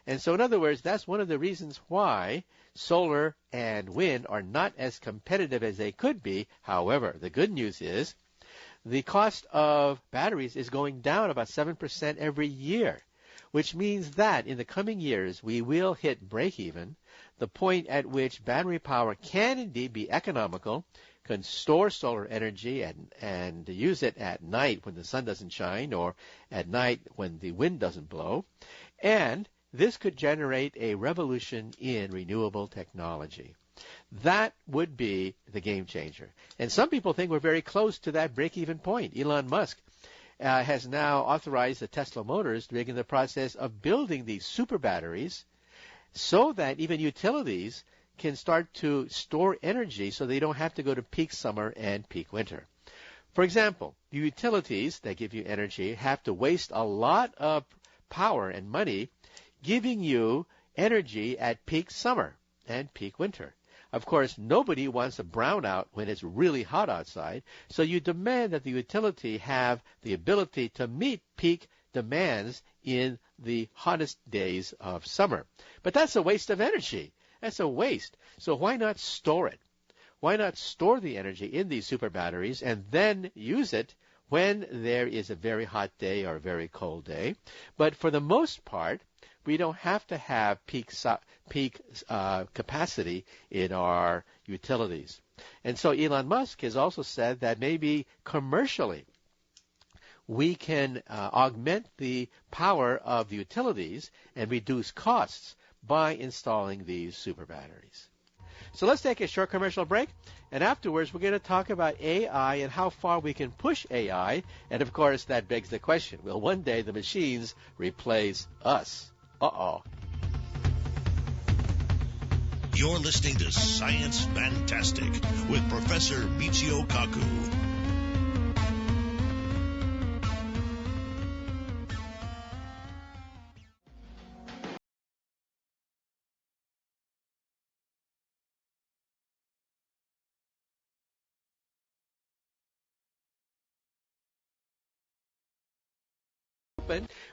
And so in other words, that's one of the reasons why solar and wind are not as competitive as they could be. However, the good news is the cost of batteries is going down about 7% every year. which means that in the coming years we will hit break-even, the point at which battery power can indeed be economical, can store solar energy and use it at night when the sun doesn't shine or at night when the wind doesn't blow. And this could generate a revolution in renewable technology. That would be the game changer. And some people think we're very close to that break-even point. Elon Musk has now authorized the Tesla Motors to begin the process of building these super batteries so that even utilities can start to store energy so they don't have to go to peak summer and peak winter. For example, the utilities that give you energy have to waste a lot of power and money giving you energy at peak summer and peak winter. Of course, nobody wants a brownout when it's really hot outside, so you demand that the utility have the ability to meet peak demands in the hottest days of summer. But that's a waste of energy. That's a waste. So why not store it? Why not store the energy in these super batteries and then use it when there is a very hot day or a very cold day? But for the most part, we don't have to have peak capacity in our utilities. And so Elon Musk has also said that maybe commercially we can augment the power of the utilities and reduce costs by installing these super batteries. So let's take a short commercial break, and afterwards we're going to talk about AI and how far we can push AI. And of course, that begs the question, will one day the machines replace us? Uh-oh. You're listening to Science Fantastic with Professor Michio Kaku.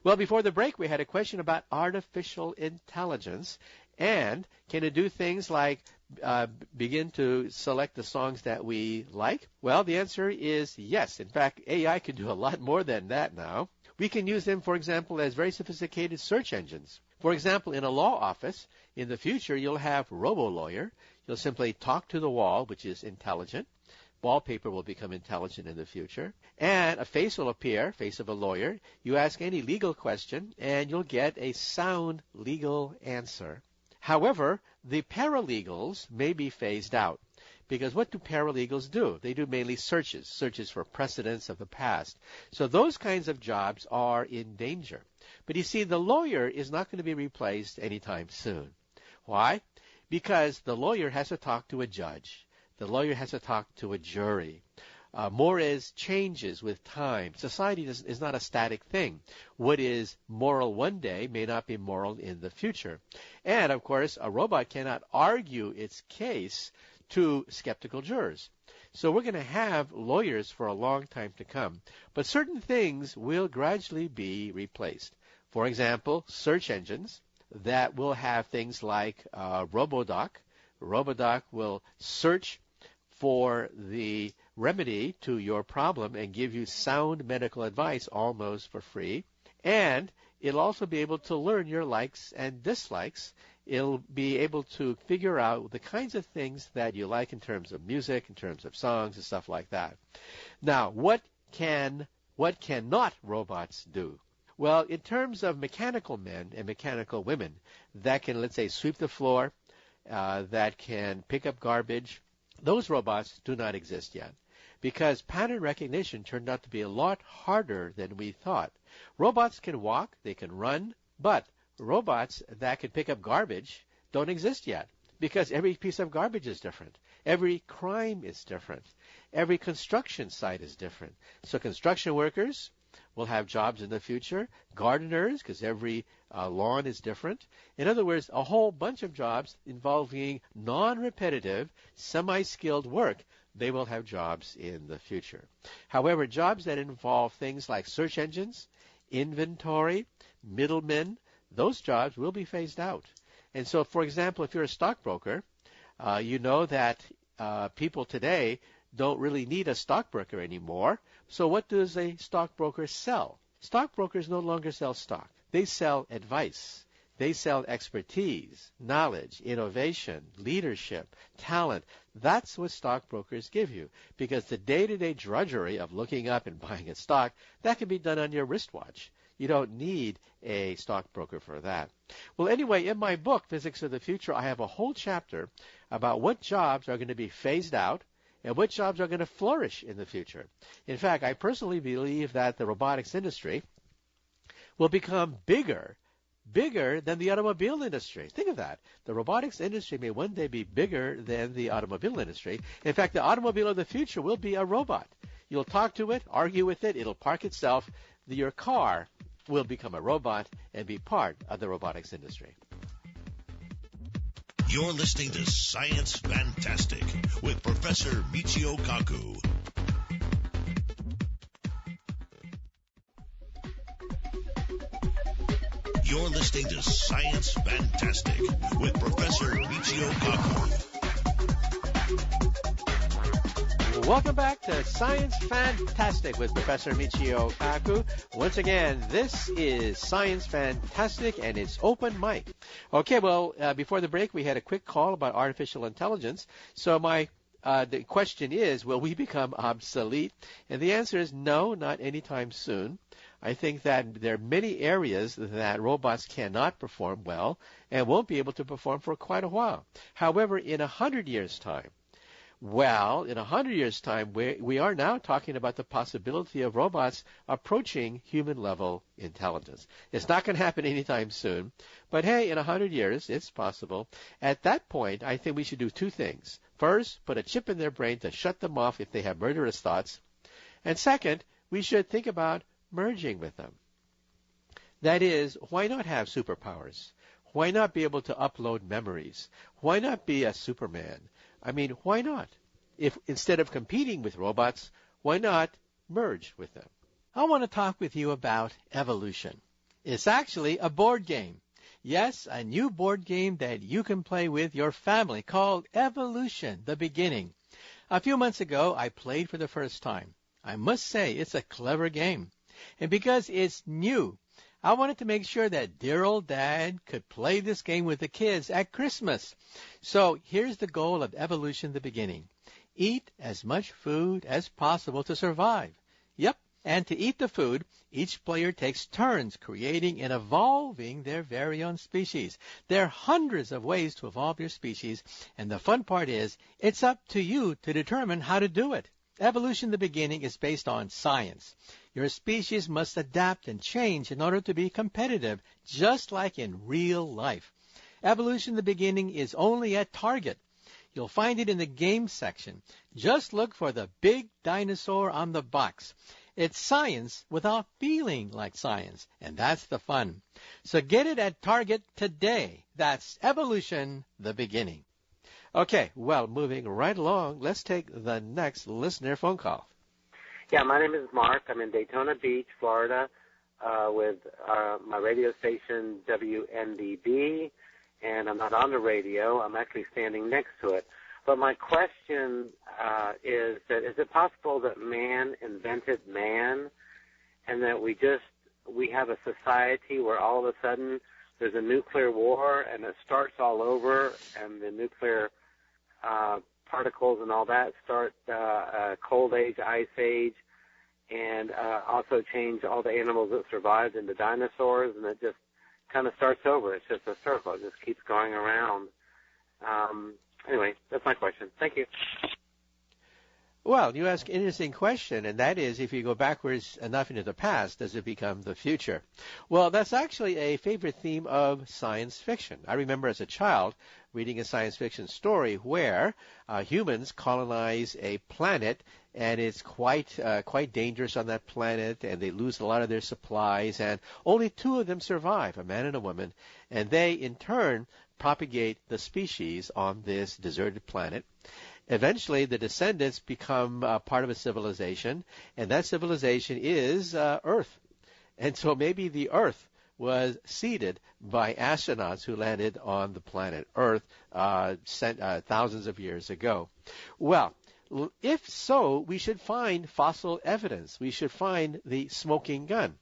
Well, before the break, we had a question about artificial intelligence. And can it do things like begin to select the songs that we like? Well, the answer is yes. In fact, AI can do a lot more than that now. We can use them, for example, as very sophisticated search engines. For example, in a law office, in the future, you'll have robo-lawyer. You'll simply talk to the wall, which is intelligent. Wallpaper will become intelligent in the future. And a face will appear, face of a lawyer. You ask any legal question, and you'll get a sound legal answer. However, the paralegals may be phased out. Because what do paralegals do? They do mainly searches for precedents of the past. So those kinds of jobs are in danger. But you see, the lawyer is not going to be replaced anytime soon. Why? Because the lawyer has to talk to a judge. The lawyer has to talk to a jury. More is changes with time. Society is not a static thing. What is moral one day may not be moral in the future. And, of course, a robot cannot argue its case to skeptical jurors. So we're going to have lawyers for a long time to come. But certain things will gradually be replaced. For example, search engines that will have things like RoboDoc. RoboDoc will search for the remedy to your problem and give you sound medical advice almost for free. And it'll also be able to learn your likes and dislikes. It'll be able to figure out the kinds of things that you like in terms of music, in terms of songs and stuff like that. Now, what cannot robots do? Well, in terms of mechanical men and mechanical women that can, let's say, sweep the floor, that can pick up garbage, those robots do not exist yet because pattern recognition turned out to be a lot harder than we thought. Robots can walk, they can run, but robots that can pick up garbage don't exist yet because every piece of garbage is different. Every crime is different. Every construction site is different. So construction workers will have jobs in the future. Gardeners, because every lawn is different. In other words, a whole bunch of jobs involving non-repetitive, semi-skilled work, they will have jobs in the future. However, jobs that involve things like search engines, inventory, middlemen, those jobs will be phased out. And so, for example, if you're a stockbroker, you know that people today don't really need a stockbroker anymore. So what does a stockbroker sell? Stockbrokers no longer sell stock. They sell advice. They sell expertise, knowledge, innovation, leadership, talent. That's what stockbrokers give you, because the day-to-day drudgery of looking up and buying a stock, that can be done on your wristwatch. You don't need a stockbroker for that. Well, anyway, in my book, Physics of the Future, I have a whole chapter about what jobs are going to be phased out and what jobs are going to flourish in the future. In fact, I personally believe that the robotics industry will become bigger than the automobile industry. Think of that. The robotics industry may one day be bigger than the automobile industry. In fact, the automobile of the future will be a robot. You'll talk to it, argue with it, it'll park itself. Your car will become a robot and be part of the robotics industry. You're listening to Science Fantastic with Professor Michio Kaku. You're listening to Science Fantastic with Professor Michio Kaku. Welcome back to Science Fantastic with Professor Michio Kaku. Once again, this is Science Fantastic, and it's open mic. Okay, well, before the break, we had a quick call about artificial intelligence. So the question is, will we become obsolete? And the answer is no, not anytime soon. I think that there are many areas that robots cannot perform well and won't be able to perform for quite a while. However, in 100 years' time, in 100 years' time, we are now talking about the possibility of robots approaching human-level intelligence. It's not going to happen anytime soon, but hey, in 100 years, it's possible. At that point, I think we should do two things. First, put a chip in their brain to shut them off if they have murderous thoughts. And second, we should think about merging with them. That is, why not have superpowers? Why not be able to upload memories? Why not be a Superman? I mean, why not? If instead of competing with robots, why not merge with them? I want to talk with you about evolution. It's actually a board game. Yes, a new board game that you can play with your family called Evolution, the Beginning. A few months ago, I played for the first time. I must say, it's a clever game. And because it's new, I wanted to make sure that dear old Dad could play this game with the kids at Christmas. So here's the goal of Evolution the Beginning. Eat as much food as possible to survive. Yep, and to eat the food, each player takes turns creating and evolving their very own species. There are hundreds of ways to evolve your species, and the fun part is, it's up to you to determine how to do it. Evolution the Beginning is based on science. Your species must adapt and change in order to be competitive, just like in real life. Evolution the Beginning is only at Target. You'll find it in the game section. Just look for the big dinosaur on the box. It's science without feeling like science, and that's the fun. So get it at Target today. That's Evolution the Beginning. Okay, well, moving right along, let's take the next listener phone call. Yeah, my name is Mark. I'm in Daytona Beach, Florida, with my radio station WNDB, and I'm not on the radio. I'm actually standing next to it. But my question is it possible that man invented man, and that we have a society where all of a sudden there's a nuclear war and it starts all over, and the nuclear particles and all that start cold age, ice age, and also change all the animals that survived into dinosaurs, and it just kind of starts over. It's just a circle. It just keeps going around. Anyway, that's my question. Thank you. Well, you ask an interesting question, and that is, if you go backwards enough into the past, does it become the future? Well, that's actually a favorite theme of science fiction. I remember as a child reading a science fiction story where humans colonize a planet, and it's quite dangerous on that planet, and they lose a lot of their supplies, and only two of them survive, a man and a woman, and they, in turn, propagate the species on this deserted planet. Eventually, the descendants become part of a civilization, and that civilization is Earth. And so maybe the Earth was seeded by astronauts who landed on the planet Earth thousands of years ago. Well, if so, we should find fossil evidence. We should find the smoking gun.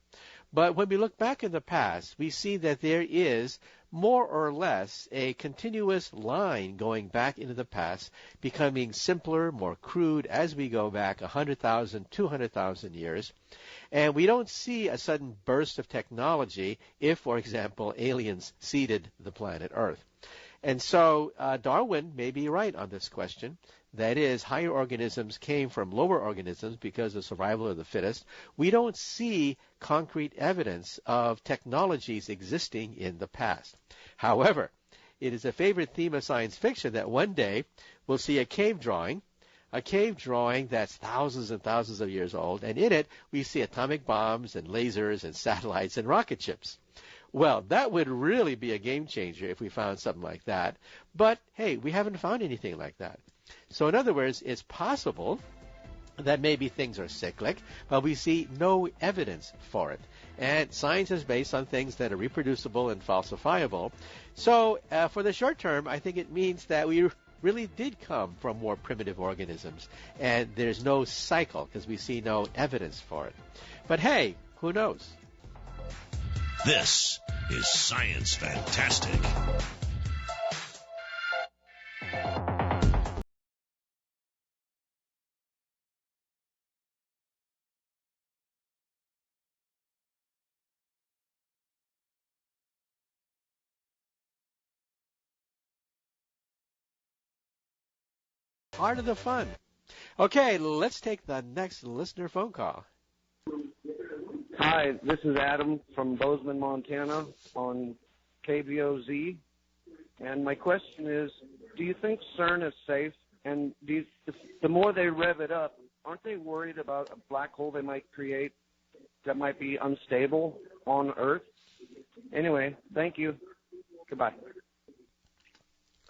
But when we look back in the past, we see that there is more or less a continuous line going back into the past, becoming simpler, more crude as we go back 100,000, 200,000 years. And we don't see a sudden burst of technology if, for example, aliens seeded the planet Earth. And so Darwin may be right on this question. That is, higher organisms came from lower organisms because of survival of the fittest. We don't see concrete evidence of technologies existing in the past. However, it is a favorite theme of science fiction that one day we'll see a cave drawing that's thousands and thousands of years old, and in it we see atomic bombs and lasers and satellites and rocket ships. Well, that would really be a game changer if we found something like that. But, hey, we haven't found anything like that. So in other words, it's possible that maybe things are cyclic, but we see no evidence for it. And science is based on things that are reproducible and falsifiable. So for the short term, I think it means that we really did come from more primitive organisms, and there's no cycle because we see no evidence for it. But hey, who knows? This is Science Fantastic. Part of the fun. Okay, let's take the next listener phone call. Hi, this is Adam from Bozeman, Montana on KBOZ. And my question is, do you think CERN is safe? And the more they rev it up, aren't they worried about a black hole they might create that might be unstable on Earth? Anyway, thank you. Goodbye.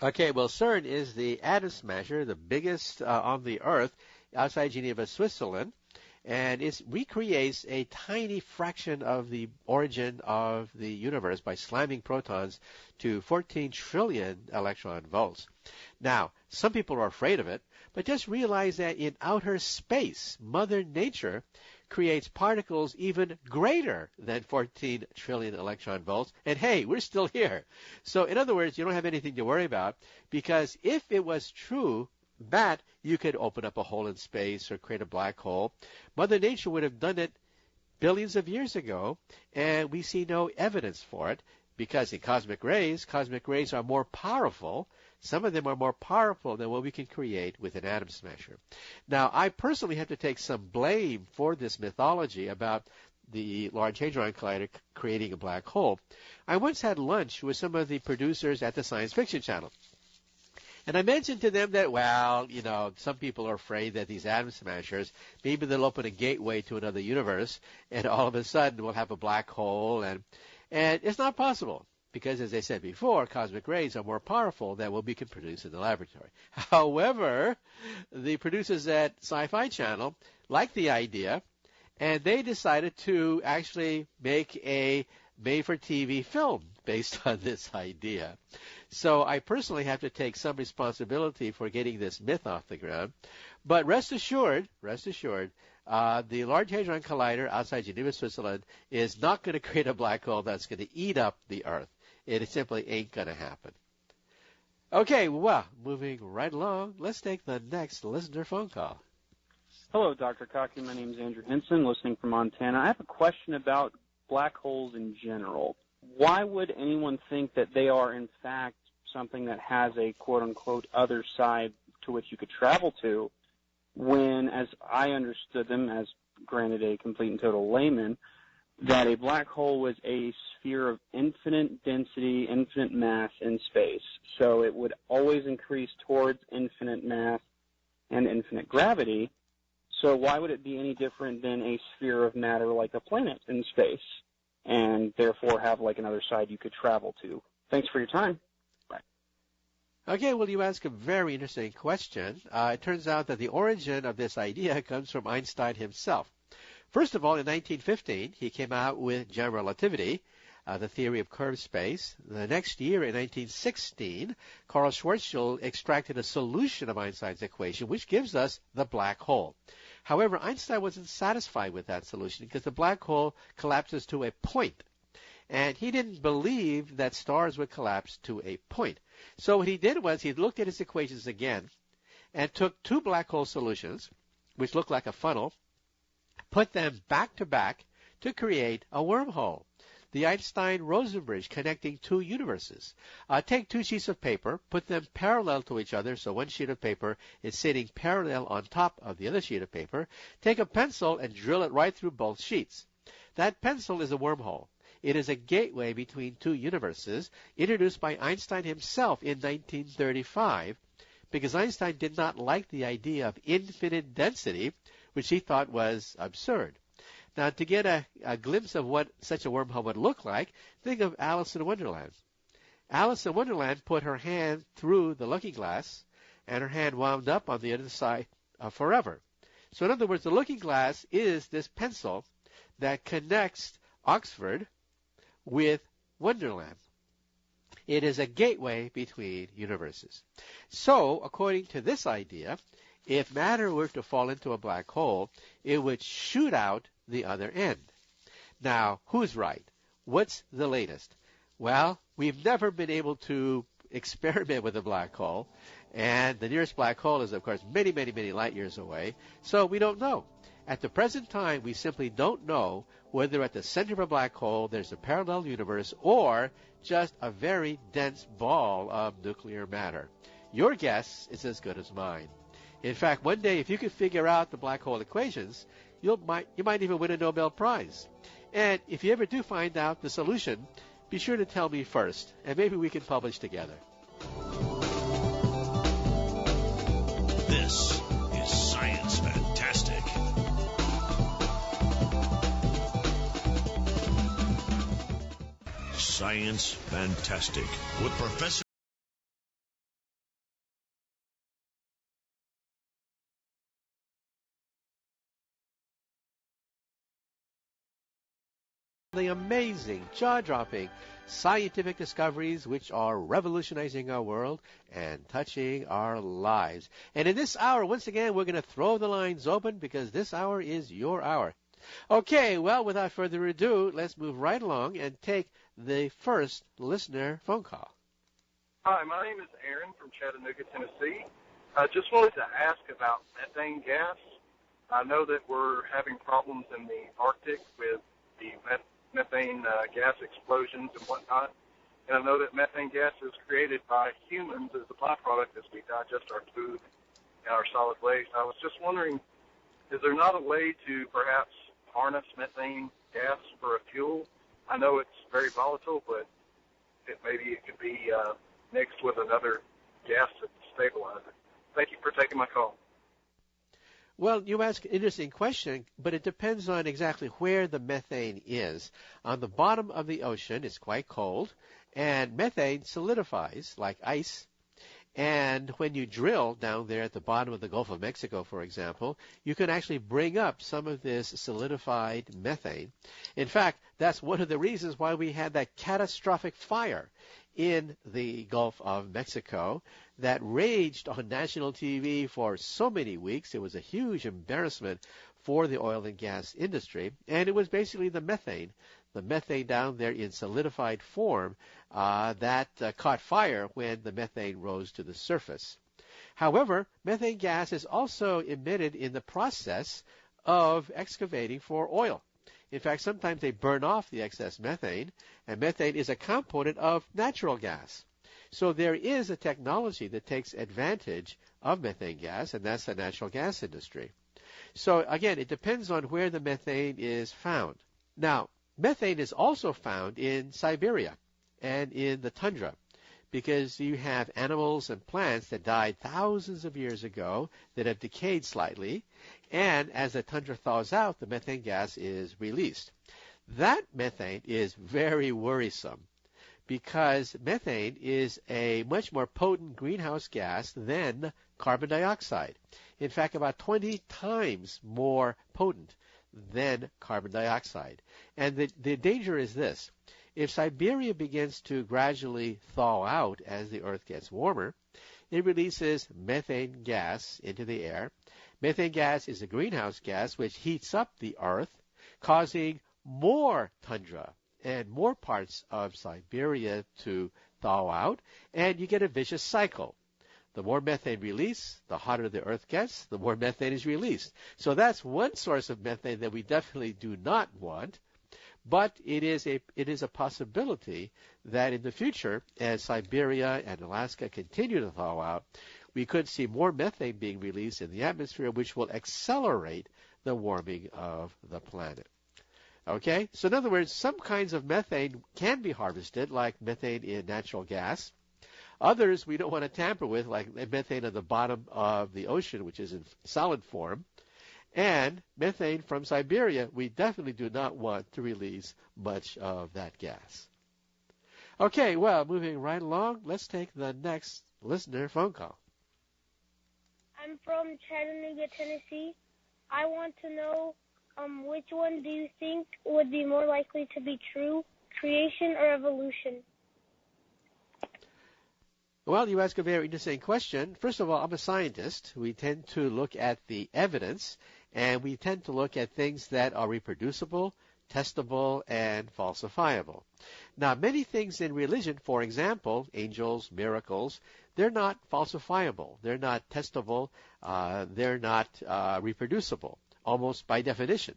Okay, well, CERN is the atom smasher, the biggest on the Earth, outside Geneva, Switzerland, and it recreates a tiny fraction of the origin of the universe by slamming protons to 14 trillion electron volts. Now, some people are afraid of it, but just realize that in outer space, Mother Nature creates particles even greater than 14 trillion electron volts. And hey, we're still here. So in other words, you don't have anything to worry about, because if it was true that you could open up a hole in space or create a black hole, Mother Nature would have done it billions of years ago, and we see no evidence for it, because in cosmic rays are more powerful. Some of them are more powerful than what we can create with an atom smasher. Now, I personally have to take some blame for this mythology about the Large Hadron Collider creating a black hole. I once had lunch with some of the producers at the Science Fiction Channel. And I mentioned to them that, well, you know, some people are afraid that these atom smashers, maybe they'll open a gateway to another universe, and all of a sudden we'll have a black hole. And it's not possible, because, as I said before, cosmic rays are more powerful than what we can produce in the laboratory. However, the producers at Sci-Fi Channel liked the idea, and they decided to actually make a made-for-TV film based on this idea. So I personally have to take some responsibility for getting this myth off the ground. But rest assured, the Large Hadron Collider outside Geneva, Switzerland, is not going to create a black hole that's going to eat up the Earth. It simply ain't going to happen. Okay, well, moving right along, let's take the next listener phone call. Hello, Dr. Kaku. My name is Andrew Henson, listening from Montana. I have a question about black holes in general. Why would anyone think that they are, in fact, something that has a quote-unquote other side to which you could travel to, when, as I understood them, as granted a complete and total layman, that a black hole was a sphere of infinite density, infinite mass in space. So it would always increase towards infinite mass and infinite gravity. So why would it be any different than a sphere of matter like a planet in space, and therefore have like another side you could travel to? Thanks for your time. Bye. Okay, well, you ask a very interesting question. It turns out that the origin of this idea comes from Einstein himself. First of all, in 1915, he came out with general relativity, the theory of curved space. The next year, in 1916, Karl Schwarzschild extracted a solution of Einstein's equation, which gives us the black hole. However, Einstein wasn't satisfied with that solution because the black hole collapses to a point. And he didn't believe that stars would collapse to a point. So what he did was he looked at his equations again and took two black hole solutions, which looked like a funnel, put them back to back to create a wormhole, the Einstein-Rosen bridge connecting two universes. Take two sheets of paper, put them parallel to each other, so one sheet of paper is sitting parallel on top of the other sheet of paper. Take a pencil and drill it right through both sheets. That pencil is a wormhole. It is a gateway between two universes, introduced by Einstein himself in 1935, because Einstein did not like the idea of infinite density, which he thought was absurd. Now, to get a glimpse of what such a wormhole would look like, think of Alice in Wonderland. Alice in Wonderland put her hand through the looking glass, and her hand wound up on the other side forever. So in other words, the looking glass is this pencil that connects Oxford with Wonderland. It is a gateway between universes. So, according to this idea, if matter were to fall into a black hole, it would shoot out the other end. Now, who's right? What's the latest? Well, we've never been able to experiment with a black hole, and the nearest black hole is, of course, many, many, many light years away, so we don't know. At the present time, we simply don't know whether at the center of a black hole there's a parallel universe or just a very dense ball of nuclear matter. Your guess is as good as mine. In fact, one day, if you could figure out the black hole equations, you might even win a Nobel Prize. And if you ever do find out the solution, be sure to tell me first, and maybe we can publish together. This is Science Fantastic. Science Fantastic with Professor the amazing, jaw-dropping scientific discoveries which are revolutionizing our world and touching our lives. And in this hour, once again, we're going to throw the lines open because this hour is your hour. Okay, well, without further ado, let's move right along and take the first listener phone call. Hi, my name is Aaron from Chattanooga, Tennessee. I just wanted to ask about methane gas. I know that we're having problems in the Arctic with the methane gas explosions and whatnot. And I know that methane gas is created by humans as a byproduct as we digest our food and our solid waste. I was just wondering, is there not a way to perhaps harness methane gas for a fuel? I know it's very volatile, but maybe it could be mixed with another gas to stabilize it. Thank you for taking my call. Well, you ask an interesting question, but it depends on exactly where the methane is. On the bottom of the ocean, it's quite cold, and methane solidifies like ice. And when you drill down there at the bottom of the Gulf of Mexico, for example, you can actually bring up some of this solidified methane. In fact, that's one of the reasons why we had that catastrophic fire in the Gulf of Mexico that raged on national TV for so many weeks. It was a huge embarrassment for the oil and gas industry, and it was basically the methane down there in solidified form that caught fire when the methane rose to the surface. However, methane gas is also emitted in the process of excavating for oil. In fact, sometimes they burn off the excess methane, and methane is a component of natural gas. So there is a technology that takes advantage of methane gas, and that's the natural gas industry. So again, it depends on where the methane is found. Now, methane is also found in Siberia and in the tundra because you have animals and plants that died thousands of years ago that have decayed slightly, and as the tundra thaws out, the methane gas is released. That methane is very worrisome because methane is a much more potent greenhouse gas than carbon dioxide. In fact, about 20 times more potent than carbon dioxide. And the danger is this. If Siberia begins to gradually thaw out as the Earth gets warmer, it releases methane gas into the air. Methane gas is a greenhouse gas which heats up the Earth, causing more tundra and more parts of Siberia to thaw out, and you get a vicious cycle. The more methane released, the hotter the Earth gets, the more methane is released. So that's one source of methane that we definitely do not want. But it is a possibility that in the future, as Siberia and Alaska continue to thaw out, we could see more methane being released in the atmosphere, which will accelerate the warming of the planet. Okay? So in other words, some kinds of methane can be harvested, like methane in natural gas. Others we don't want to tamper with, like methane at the bottom of the ocean, which is in solid form. And methane from Siberia, we definitely do not want to release much of that gas. Okay, well, moving right along, let's take the next listener phone call. I'm from Chattanooga, Tennessee. I want to know which one do you think would be more likely to be true, creation or evolution? Well, you ask a very interesting question. First of all, I'm a scientist. We tend to look at the evidence, and we tend to look at things that are reproducible, testable, and falsifiable. Now, many things in religion, for example, angels, miracles, they're not falsifiable. They're not testable. They're not reproducible, almost by definition.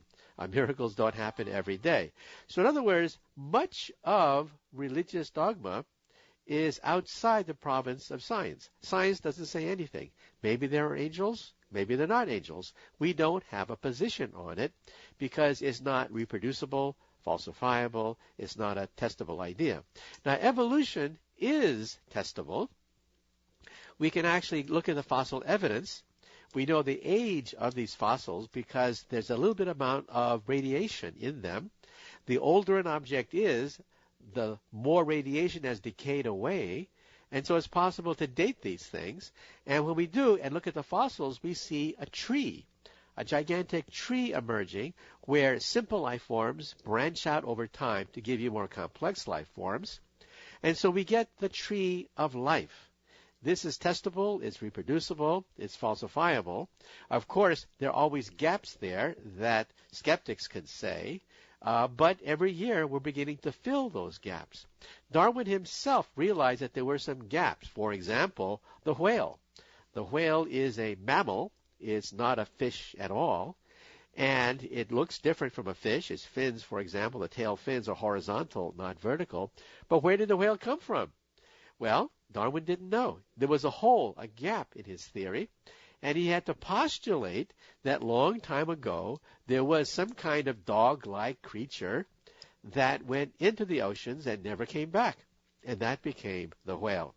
Miracles don't happen every day. So in other words, much of religious dogma is outside the province of science. Science doesn't say anything. Maybe there are angels, maybe they're not angels. We don't have a position on it because it's not reproducible, falsifiable, it's not a testable idea. Now, evolution is testable. We can actually look at the fossil evidence. We know the age of these fossils because there's a little bit amount of radiation in them. The older an object is, the more radiation has decayed away, and so it's possible to date these things. And when we do and look at the fossils, we see a tree, a gigantic tree emerging where simple life forms branch out over time to give you more complex life forms. And so we get the tree of life. This is testable, it's reproducible, it's falsifiable. Of course, there are always gaps there that skeptics can say, but every year we're beginning to fill those gaps. Darwin himself realized that there were some gaps. For example, the whale. The whale is a mammal. It's not a fish at all. And it looks different from a fish. Its fins, for example, the tail fins are horizontal, not vertical. But where did the whale come from? Well, Darwin didn't know. There was a hole, a gap in his theory. And he had to postulate that long time ago there was some kind of dog-like creature that went into the oceans and never came back. And that became the whale.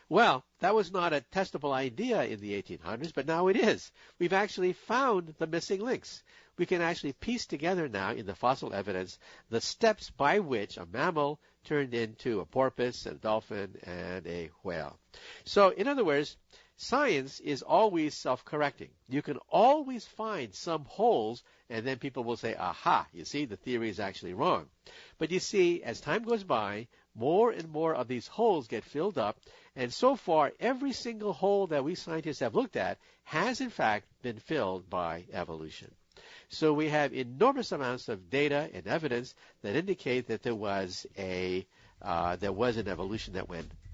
Well, that was not a testable idea in the 1800s, but now it is. We've actually found the missing links. We can actually piece together now in the fossil evidence the steps by which a mammal turned into a porpoise, a dolphin, and a whale. So, in other words, science is always self-correcting. You can always find some holes, and then people will say, aha, you see, the theory is actually wrong. But you see, as time goes by, more and more of these holes get filled up, and so far, every single hole that we scientists have looked at has, in fact, been filled by evolution. So we have enormous amounts of data and evidence that indicate that there was an evolution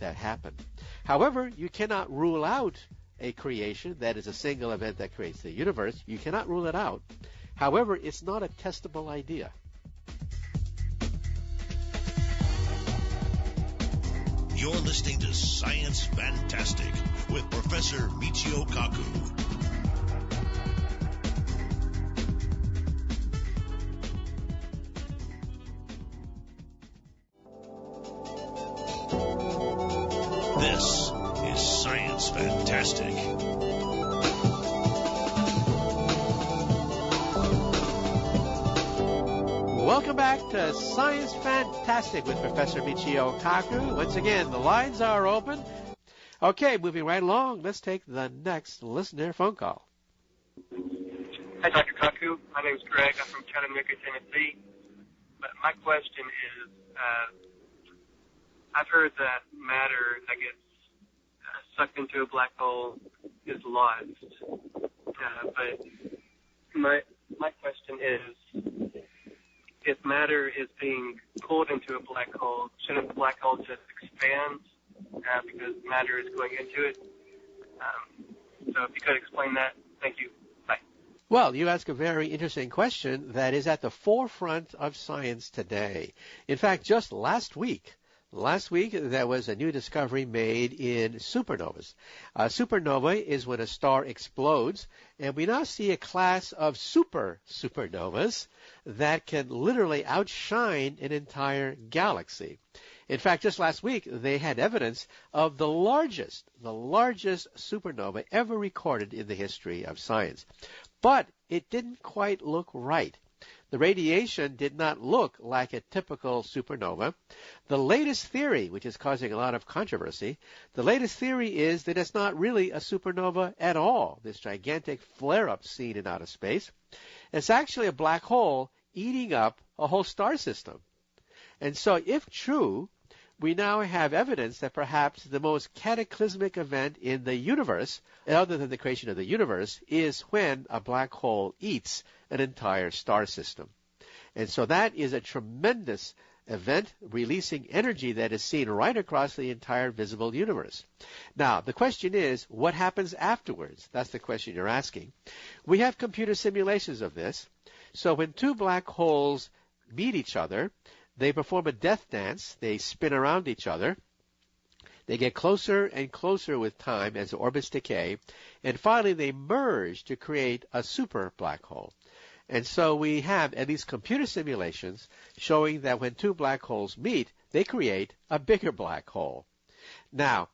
that happened. However, you cannot rule out a creation that is a single event that creates the universe. You cannot rule it out. However, it's not a testable idea. You're listening to Science Fantastic with Professor Michio Kaku. This is Science Fantastic. Welcome back to Science Fantastic with Professor Michio Kaku. Once again, the lines are open. Okay, moving right along, let's take the next listener phone call. Hi, Dr. Kaku. My name is Greg. I'm from Chattanooga, Tennessee. But my question is, I've heard that matter that gets sucked into a black hole is lost. But my question is, if matter is being pulled into a black hole, shouldn't the black hole just expand because matter is going into it? So if you could explain that, thank you. Bye. Well, you ask a very interesting question that is at the forefront of science today. In fact, just last week, there was a new discovery made in supernovas. A supernova is when a star explodes, and we now see a class of supernovas that can literally outshine an entire galaxy. In fact, just last week, they had evidence of the largest supernova ever recorded in the history of science. But it didn't quite look right. The radiation did not look like a typical supernova. The latest theory, which is causing a lot of controversy, the latest theory is that it's not really a supernova at all, this gigantic flare-up seen in outer space. It's actually a black hole eating up a whole star system. And so if true, we now have evidence that perhaps the most cataclysmic event in the universe, other than the creation of the universe, is when a black hole eats an entire star system. And so that is a tremendous event, releasing energy that is seen right across the entire visible universe. Now, the question is, what happens afterwards? That's the question you're asking. We have computer simulations of this. So when two black holes meet each other, they perform a death dance. They spin around each other. They get closer and closer with time as the orbits decay. And finally, they merge to create a super black hole. And so we have at least computer simulations showing that when two black holes meet, they create a bigger black hole. Now,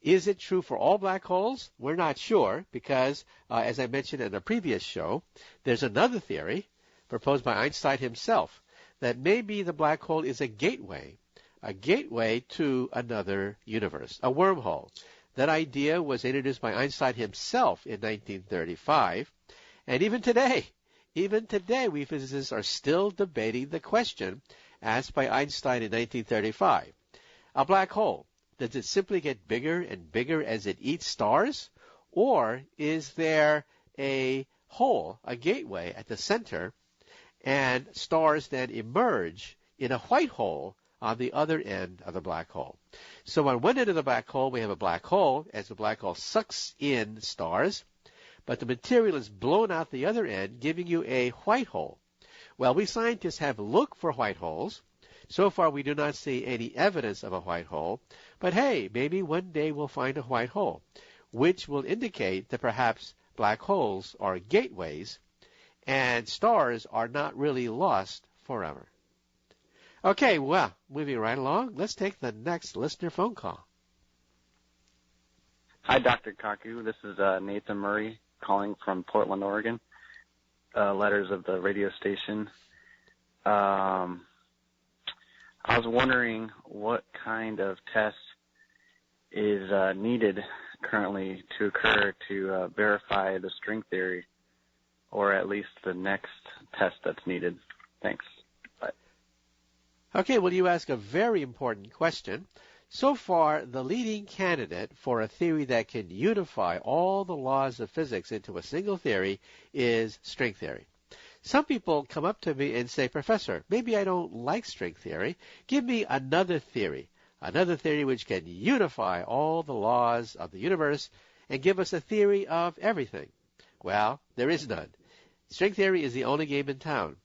is it true for all black holes? We're not sure because, as I mentioned in a previous show, there's another theory proposed by Einstein himself that maybe the black hole is a gateway to another universe, a wormhole. That idea was introduced by Einstein himself in 1935. And even today, we physicists are still debating the question asked by Einstein in 1935. A black hole, does it simply get bigger and bigger as it eats stars? Or is there a hole, a gateway at the center, and stars then emerge in a white hole on the other end of the black hole? So on one end of the black hole, we have a black hole, as the black hole sucks in stars, but the material is blown out the other end, giving you a white hole. Well, we scientists have looked for white holes. So far, we do not see any evidence of a white hole. But hey, maybe one day we'll find a white hole, which will indicate that perhaps black holes are gateways and stars are not really lost forever. Okay, well, moving right along, let's take the next listener phone call. Hi, Dr. Kaku. This is Nathan Murray calling from Portland, Oregon. Letters of the radio station. I was wondering what kind of test is needed currently to occur to verify the string theory, or at least the next test that's needed. Thanks. Bye. Okay, well, you ask a very important question. So far, the leading candidate for a theory that can unify all the laws of physics into a single theory is string theory. Some people come up to me and say, Professor, maybe I don't like string theory. Give me another theory which can unify all the laws of the universe and give us a theory of everything. Well, there is none. String theory is the only game in town.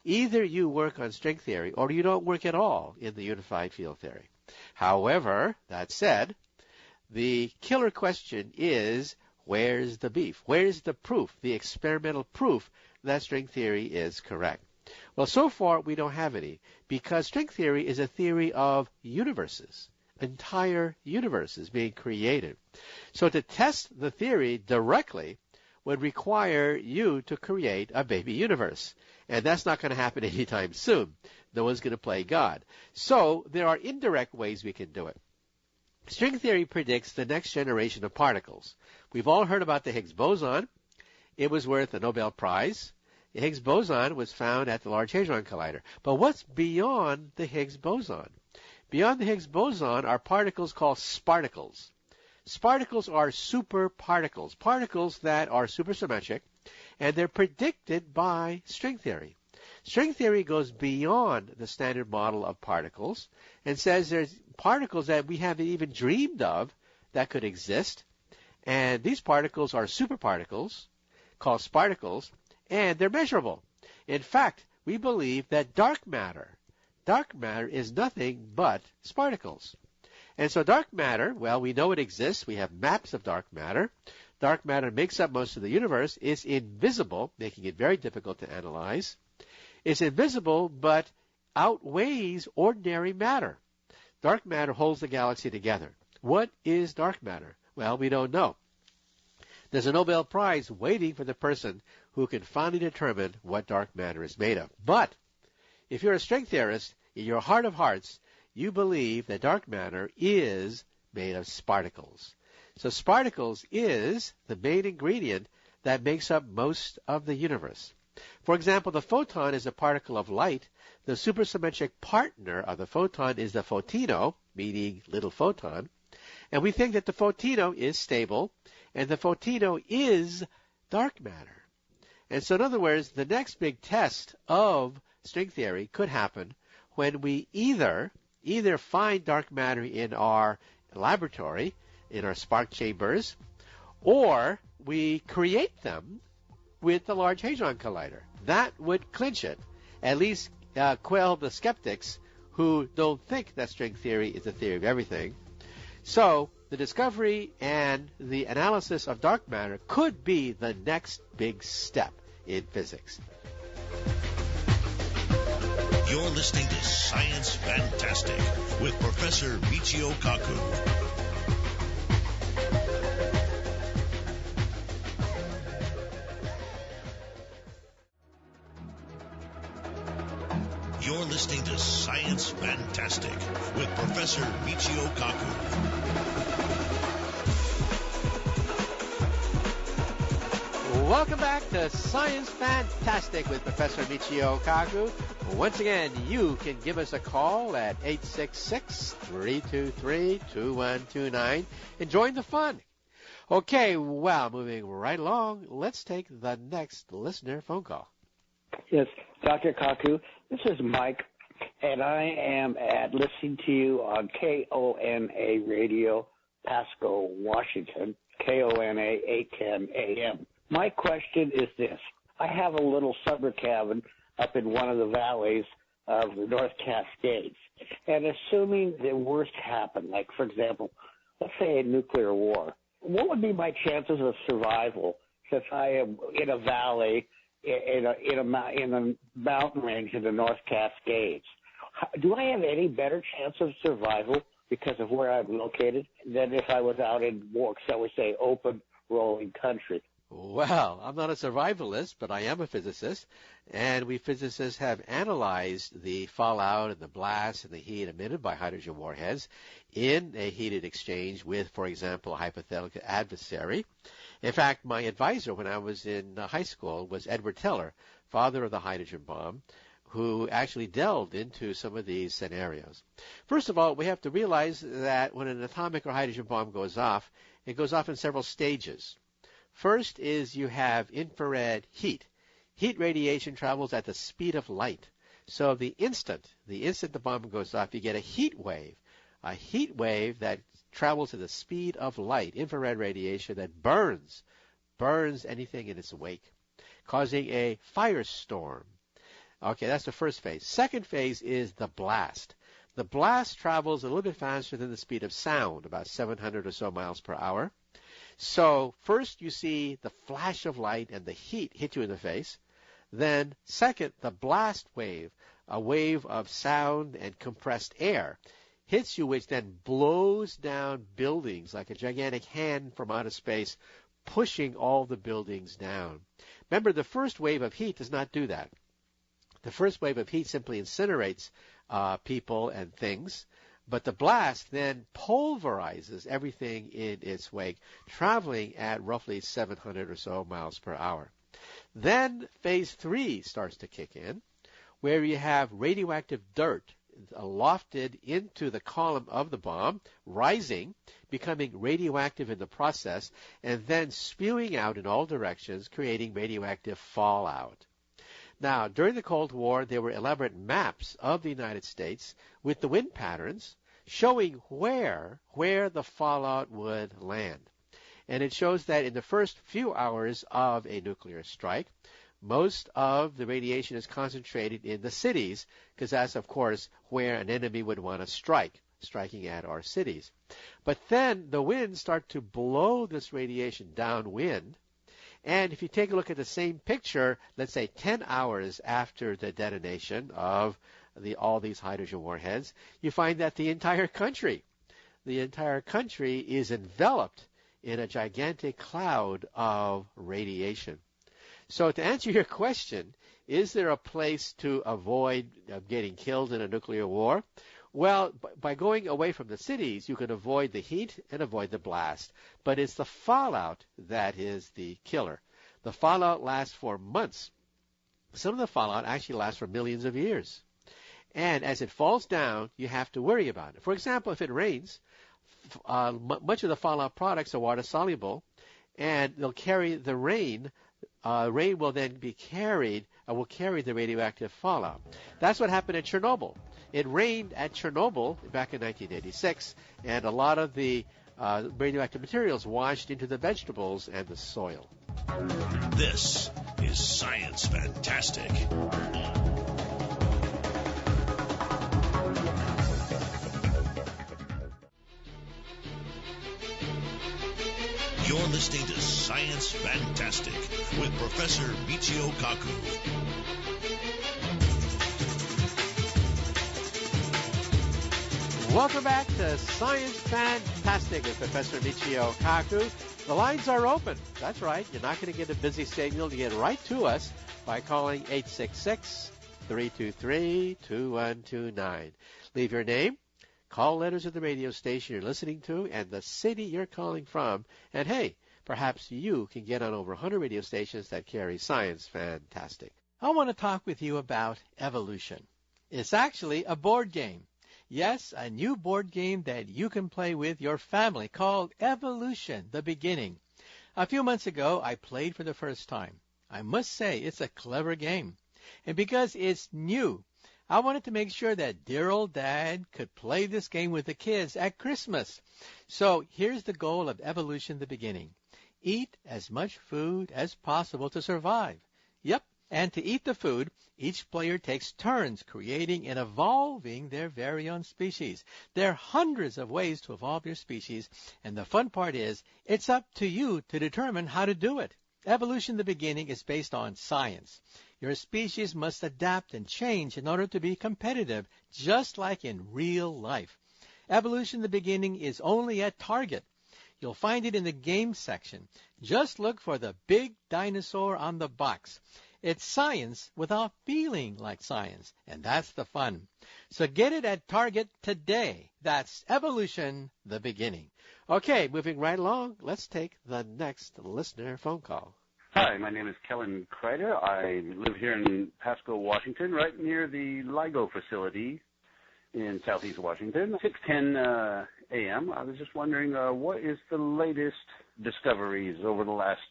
Either you work on string theory or you don't work at all in the unified field theory. However, that said, the killer question is, where's the beef? Where's the proof, the experimental proof that string theory is correct? Well, so far we don't have any, because string theory is a theory of universes, entire universes being created. So to test the theory directly would require you to create a baby universe. And that's not going to happen anytime soon. No one's going to play God. So there are indirect ways we can do it. String theory predicts the next generation of particles. We've all heard about the Higgs boson. It was worth a Nobel Prize. The Higgs boson was found at the Large Hadron Collider. But what's beyond the Higgs boson? Beyond the Higgs boson are particles called sparticles. Sparticles are superparticles, particles that are supersymmetric, and they're predicted by string theory. String theory goes beyond the standard model of particles and says there's particles that we haven't even dreamed of that could exist, and these particles are superparticles called sparticles, and they're measurable. In fact, we believe that dark matter is nothing but sparticles. And so dark matter, well, we know it exists. We have maps of dark matter. Dark matter makes up most of the universe. It's invisible, making it very difficult to analyze. It's invisible, but outweighs ordinary matter. Dark matter holds the galaxy together. What is dark matter? Well, we don't know. There's a Nobel Prize waiting for the person who can finally determine what dark matter is made of. But if you're a string theorist, in your heart of hearts, you believe that dark matter is made of sparticles. So sparticles is the main ingredient that makes up most of the universe. For example, the photon is a particle of light. The supersymmetric partner of the photon is the photino, meaning little photon. And we think that the photino is stable, and the photino is dark matter. And so in other words, the next big test of string theory could happen when we either find dark matter in our laboratory, in our spark chambers, or we create them with the Large Hadron Collider. That would clinch it, at least quell the skeptics who don't think that string theory is the theory of everything. So the discovery and the analysis of dark matter could be the next big step in physics. You're listening to Science Fantastic with Professor Michio Kaku. You're listening to Science Fantastic with Professor Michio Kaku. Welcome back to Science Fantastic with Professor Michio Kaku. Once again, you can give us a call at 866-323-2129 and join the fun. Okay, well, moving right along, let's take the next listener phone call. Yes, Dr. Kaku, this is Mike, and I am listening to you on KONA Radio, Pasco, Washington, KONA 810 AM. My question is this. I have a little summer cabin up in one of the valleys of the North Cascades, and assuming the worst happened, like, for example, let's say a nuclear war, what would be my chances of survival since I am in a valley in a mountain range in the North Cascades? Do I have any better chance of survival because of where I'm located than if I was out in more, shall we say, open, rolling country? Well, I'm not a survivalist, but I am a physicist, and we physicists have analyzed the fallout and the blast and the heat emitted by hydrogen warheads in a heated exchange with, for example, a hypothetical adversary. In fact, my advisor when I was in high school was Edward Teller, father of the hydrogen bomb, who actually delved into some of these scenarios. First of all, we have to realize that when an atomic or hydrogen bomb goes off, it goes off in several stages. First is you have infrared heat. Heat radiation travels at the speed of light. So the instant the bomb goes off, you get a heat wave that travels at the speed of light, infrared radiation that burns anything in its wake, causing a firestorm. Okay, that's the first phase. Second phase is the blast. The blast travels a little bit faster than the speed of sound, about 700 or so miles per hour. So first you see the flash of light and the heat hit you in the face. Then second, the blast wave, a wave of sound and compressed air, hits you, which then blows down buildings like a gigantic hand from outer space, pushing all the buildings down. Remember, the first wave of heat does not do that. The first wave of heat simply incinerates people and things. But the blast then pulverizes everything in its wake, traveling at roughly 700 or so miles per hour. Then phase 3 starts to kick in, where you have radioactive dirt lofted into the column of the bomb, rising, becoming radioactive in the process, and then spewing out in all directions, creating radioactive fallout. Now, during the Cold War, there were elaborate maps of the United States with the wind patterns showing where the fallout would land. And it shows that in the first few hours of a nuclear strike, most of the radiation is concentrated in the cities, because that's, of course, where an enemy would want to strike, striking at our cities. But then the winds start to blow this radiation downwind, and if you take a look at the same picture, let's say 10 hours after the detonation of all these hydrogen warheads, you find that the entire country is enveloped in a gigantic cloud of radiation. So to answer your question, is there a place to avoid getting killed in a nuclear war? Well, by going away from the cities, you can avoid the heat and avoid the blast. But it's the fallout that is the killer. The fallout lasts for months. Some of the fallout actually lasts for millions of years. And as it falls down, you have to worry about it. For example, if it rains, much of the fallout products are water-soluble, and they'll carry the rain. Rain will then be carried, will carry the radioactive fallout. That's what happened at Chernobyl. It rained at Chernobyl back in 1986, and a lot of the radioactive materials washed into the vegetables and the soil. This is Science Fantastic. You're listening to Science Fantastic with Professor Michio Kaku. Welcome back to Science Fantastic with Professor Michio Kaku. The lines are open. That's right. You're not going to get a busy signal to get right to us by calling 866-323-2129. Leave your name, call letters of the radio station you're listening to, and the city you're calling from. And hey, perhaps you can get on over 100 radio stations that carry Science Fantastic. I want to talk with you about evolution. It's actually a board game. Yes, a new board game that you can play with your family called Evolution, the Beginning. A few months ago, I played for the first time. I must say it's a clever game. And because it's new, I wanted to make sure that dear old Dad could play this game with the kids at Christmas. So here's the goal of Evolution, the Beginning. Eat as much food as possible to survive. Yep, and to eat the food, each player takes turns creating and evolving their very own species. There are hundreds of ways to evolve your species, and the fun part is it's up to you to determine how to do it. Evolution, the Beginning is based on science. Your species must adapt and change in order to be competitive, just like in real life. Evolution, the Beginning is only at Target. You'll find it in the game section. Just look for the big dinosaur on the box. It's science without feeling like science, and that's the fun. So get it at Target today. That's Evolution, the Beginning. Okay, moving right along, let's take the next listener phone call. Hi, my name is Kellen Kreider. I live here in Pasco, Washington, right near the LIGO facility in southeast Washington. 6:10 a.m. I was just wondering, what is the latest discoveries over the last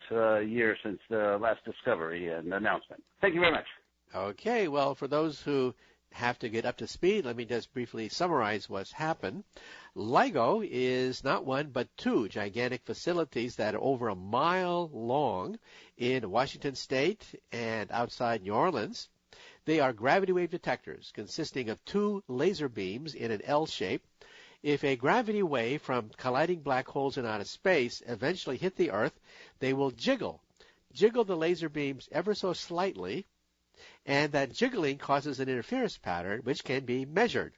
year since the last discovery and announcement? Thank you very much. Okay, well, for those who have to get up to speed, let me just briefly summarize what's happened. LIGO is not one but two gigantic facilities that are over a mile long in Washington State and outside New Orleans. They are gravity wave detectors consisting of two laser beams in an L shape. If a gravity wave from colliding black holes in outer space eventually hit the Earth, they will jiggle the laser beams ever so slightly, and that jiggling causes an interference pattern which can be measured.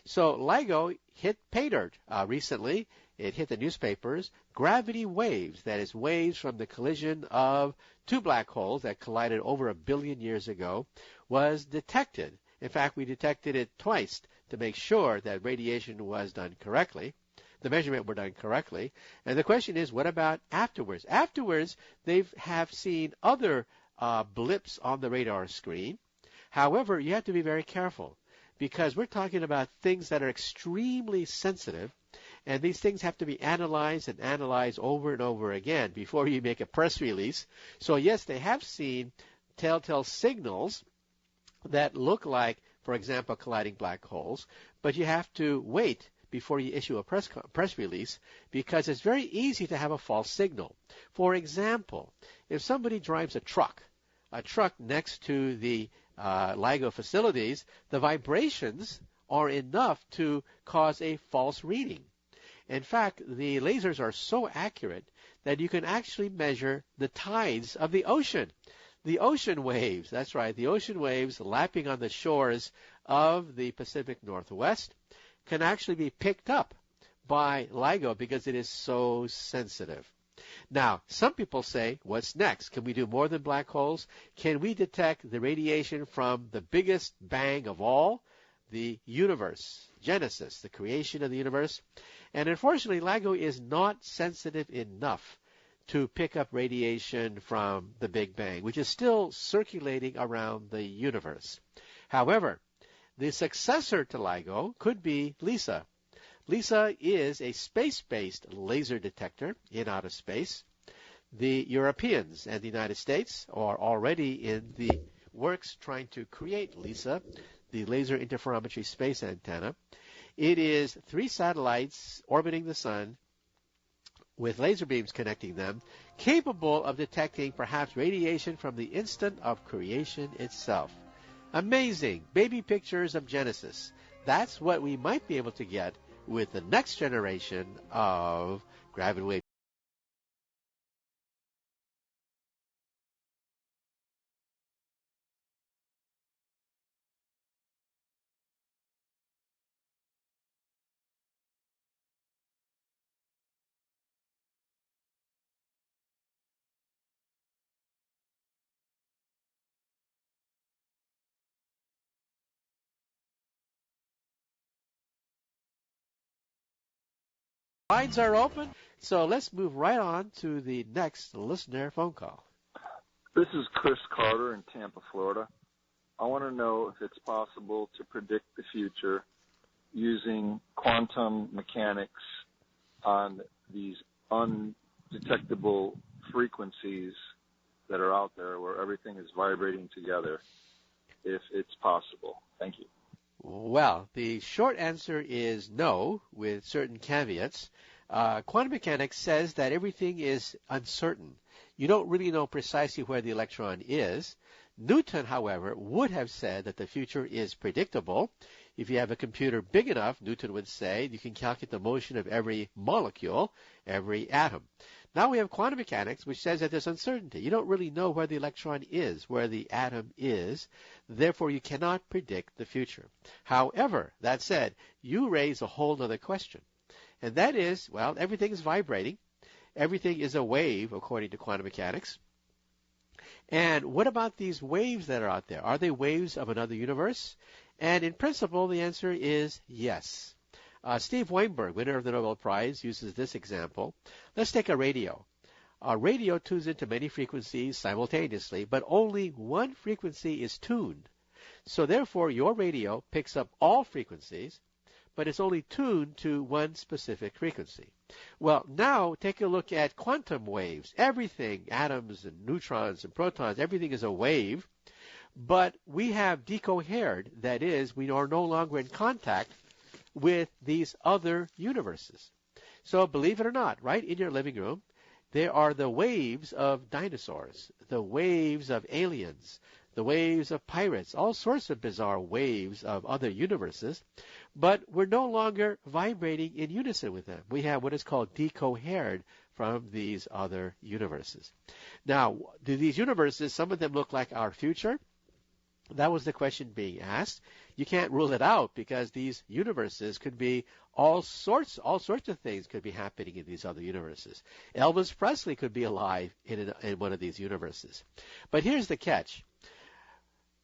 So LIGO hit pay dirt recently. It hit the newspapers. Gravity waves, that is waves from the collision of two black holes that collided over 1 billion years ago, was detected. In fact, we detected it twice to make sure that radiation was done correctly. The measurement were done correctly. And the question is, what about afterwards? Afterwards, they have seen other blips on the radar screen. However, you have to be very careful, because we're talking about things that are extremely sensitive, and these things have to be analyzed and analyzed over and over again before you make a press release. So yes, they have seen telltale signals that look like, for example, colliding black holes, but you have to wait before you issue a press release, because it's very easy to have a false signal. For example, if somebody drives a truck next to the LIGO facilities, the vibrations are enough to cause a false reading. In fact, the lasers are so accurate that you can actually measure the tides of the ocean. The ocean waves, that's right, the ocean waves lapping on the shores of the Pacific Northwest can actually be picked up by LIGO because it is so sensitive. Now, some people say, what's next? Can we do more than black holes? Can we detect the radiation from the biggest bang of all, the universe, Genesis, the creation of the universe? And unfortunately, LIGO is not sensitive enough to pick up radiation from the Big Bang, which is still circulating around the universe. However, the successor to LIGO could be LISA. LISA is a space-based laser detector in outer space. The Europeans and the United States are already in the works trying to create LISA, the Laser Interferometry Space Antenna. It is 3 satellites orbiting the sun with laser beams connecting them, capable of detecting perhaps radiation from the instant of creation itself. Amazing baby pictures of Genesis. That's what we might be able to get with the next generation of gravity wave. Lines are open, so let's move right on to the next listener phone call. This is Chris Carter in Tampa, Florida. I want to know if it's possible to predict the future using quantum mechanics on these undetectable frequencies that are out there where everything is vibrating together, if it's possible. Thank you. Well, the short answer is no, with certain caveats. Quantum mechanics says that everything is uncertain. You don't really know precisely where the electron is. Newton, however, would have said that the future is predictable. If you have a computer big enough, Newton would say, you can calculate the motion of every molecule, every atom. Now we have quantum mechanics, which says that there's uncertainty. You don't really know where the electron is, where the atom is. Therefore, you cannot predict the future. However, that said, you raise a whole other question. And that is, well, everything is vibrating. Everything is a wave, according to quantum mechanics. And what about these waves that are out there? Are they waves of another universe? And in principle, the answer is yes. Steve Weinberg, winner of the Nobel Prize, uses this example. Let's take a radio. A radio tunes into many frequencies simultaneously, but only one frequency is tuned. So therefore, your radio picks up all frequencies, but it's only tuned to one specific frequency. Well, now take a look at quantum waves. Everything, atoms and neutrons and protons, everything is a wave, but we have decohered. That is, we are no longer in contact with these other universes. So believe it or not, right in your living room, there are the waves of dinosaurs, the waves of aliens, the waves of pirates, all sorts of bizarre waves of other universes, but we're no longer vibrating in unison with them. We have what is called decohered from these other universes. Now, do these universes, some of them look like our future? That was the question being asked. You can't rule it out because these universes could be all sorts of things could be happening in these other universes. Elvis Presley could be alive in one of these universes. But here's the catch.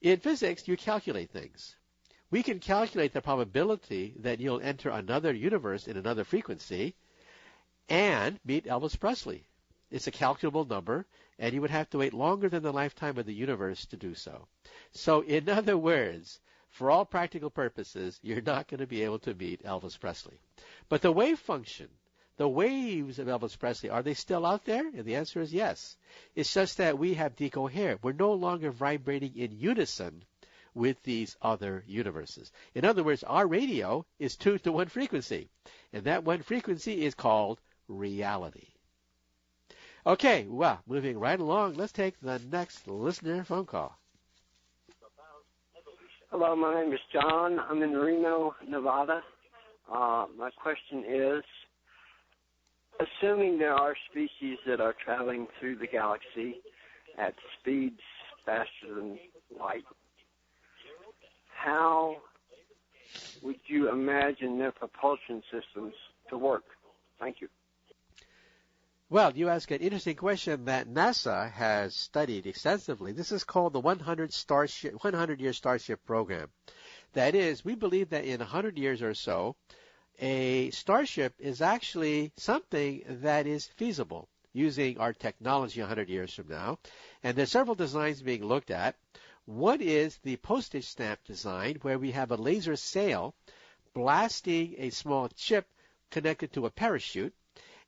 In physics, you calculate things. We can calculate the probability that you'll enter another universe in another frequency and meet Elvis Presley. It's a calculable number, and you would have to wait longer than the lifetime of the universe to do so. So, in other words, for all practical purposes, you're not going to be able to beat Elvis Presley. But the wave function, the waves of Elvis Presley, are they still out there? And the answer is yes. It's just that we have decoherent. We're no longer vibrating in unison with these other universes. In other words, our radio is tuned to one frequency, and that one frequency is called reality. Okay, well, moving right along, let's take the next listener phone call. Hello, my name is John. I'm in Reno, Nevada. My question is, assuming there are species that are traveling through the galaxy at speeds faster than light, how would you imagine their propulsion systems to work? Thank you. Well, you ask an interesting question that NASA has studied extensively. This is called the 100-year Starship program. That is, we believe that in 100 years or so, a starship is actually something that is feasible using our technology 100 years from now. And there's several designs being looked at. One is the postage stamp design, where we have a laser sail blasting a small chip connected to a parachute.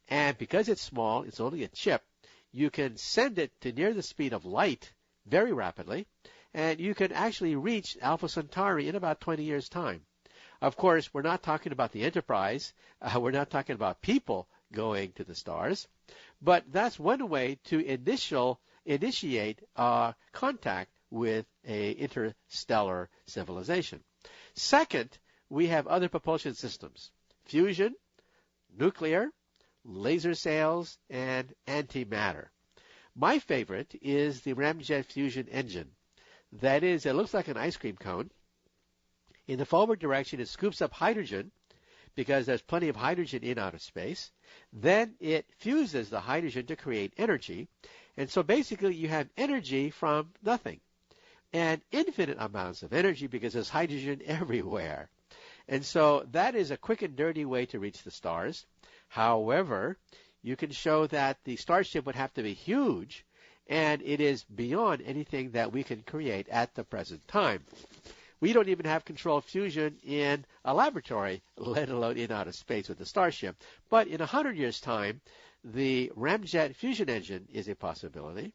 And because it's small, it's only a chip, you can send it to near the speed of light very rapidly, and you can actually reach Alpha Centauri in about 20 years' time. Of course, we're not talking about the Enterprise. We're not talking about people going to the stars. But that's one way to initiate contact with a interstellar civilization. Second, we have other propulsion systems: fusion, nuclear, laser sails, and antimatter. My favorite is the ramjet fusion engine. That is, it looks like an ice cream cone. In the forward direction, it scoops up hydrogen because there's plenty of hydrogen in outer space. Then it fuses the hydrogen to create energy. And so basically you have energy from nothing and infinite amounts of energy because there's hydrogen everywhere. And so that is a quick and dirty way to reach the stars. However, you can show that the starship would have to be huge, and it is beyond anything that we can create at the present time. We don't even have controlled fusion in a laboratory, let alone in outer space with the starship. But in 100 years' time, the ramjet fusion engine is a possibility.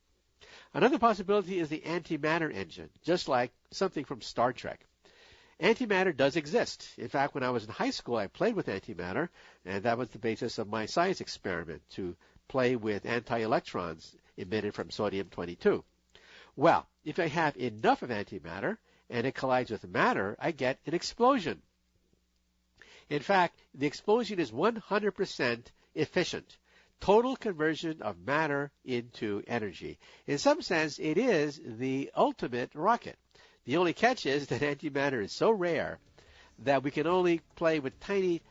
Another possibility is the antimatter engine, just like something from Star Trek. Antimatter does exist. In fact, when I was in high school, I played with antimatter, and that was the basis of my science experiment, to play with anti-electrons emitted from sodium-22. Well, if I have enough of antimatter and it collides with matter, I get an explosion. In fact, the explosion is 100% efficient. Total conversion of matter into energy. In some sense, it is the ultimate rocket. The only catch is that antimatter is so rare that we can only play with tiny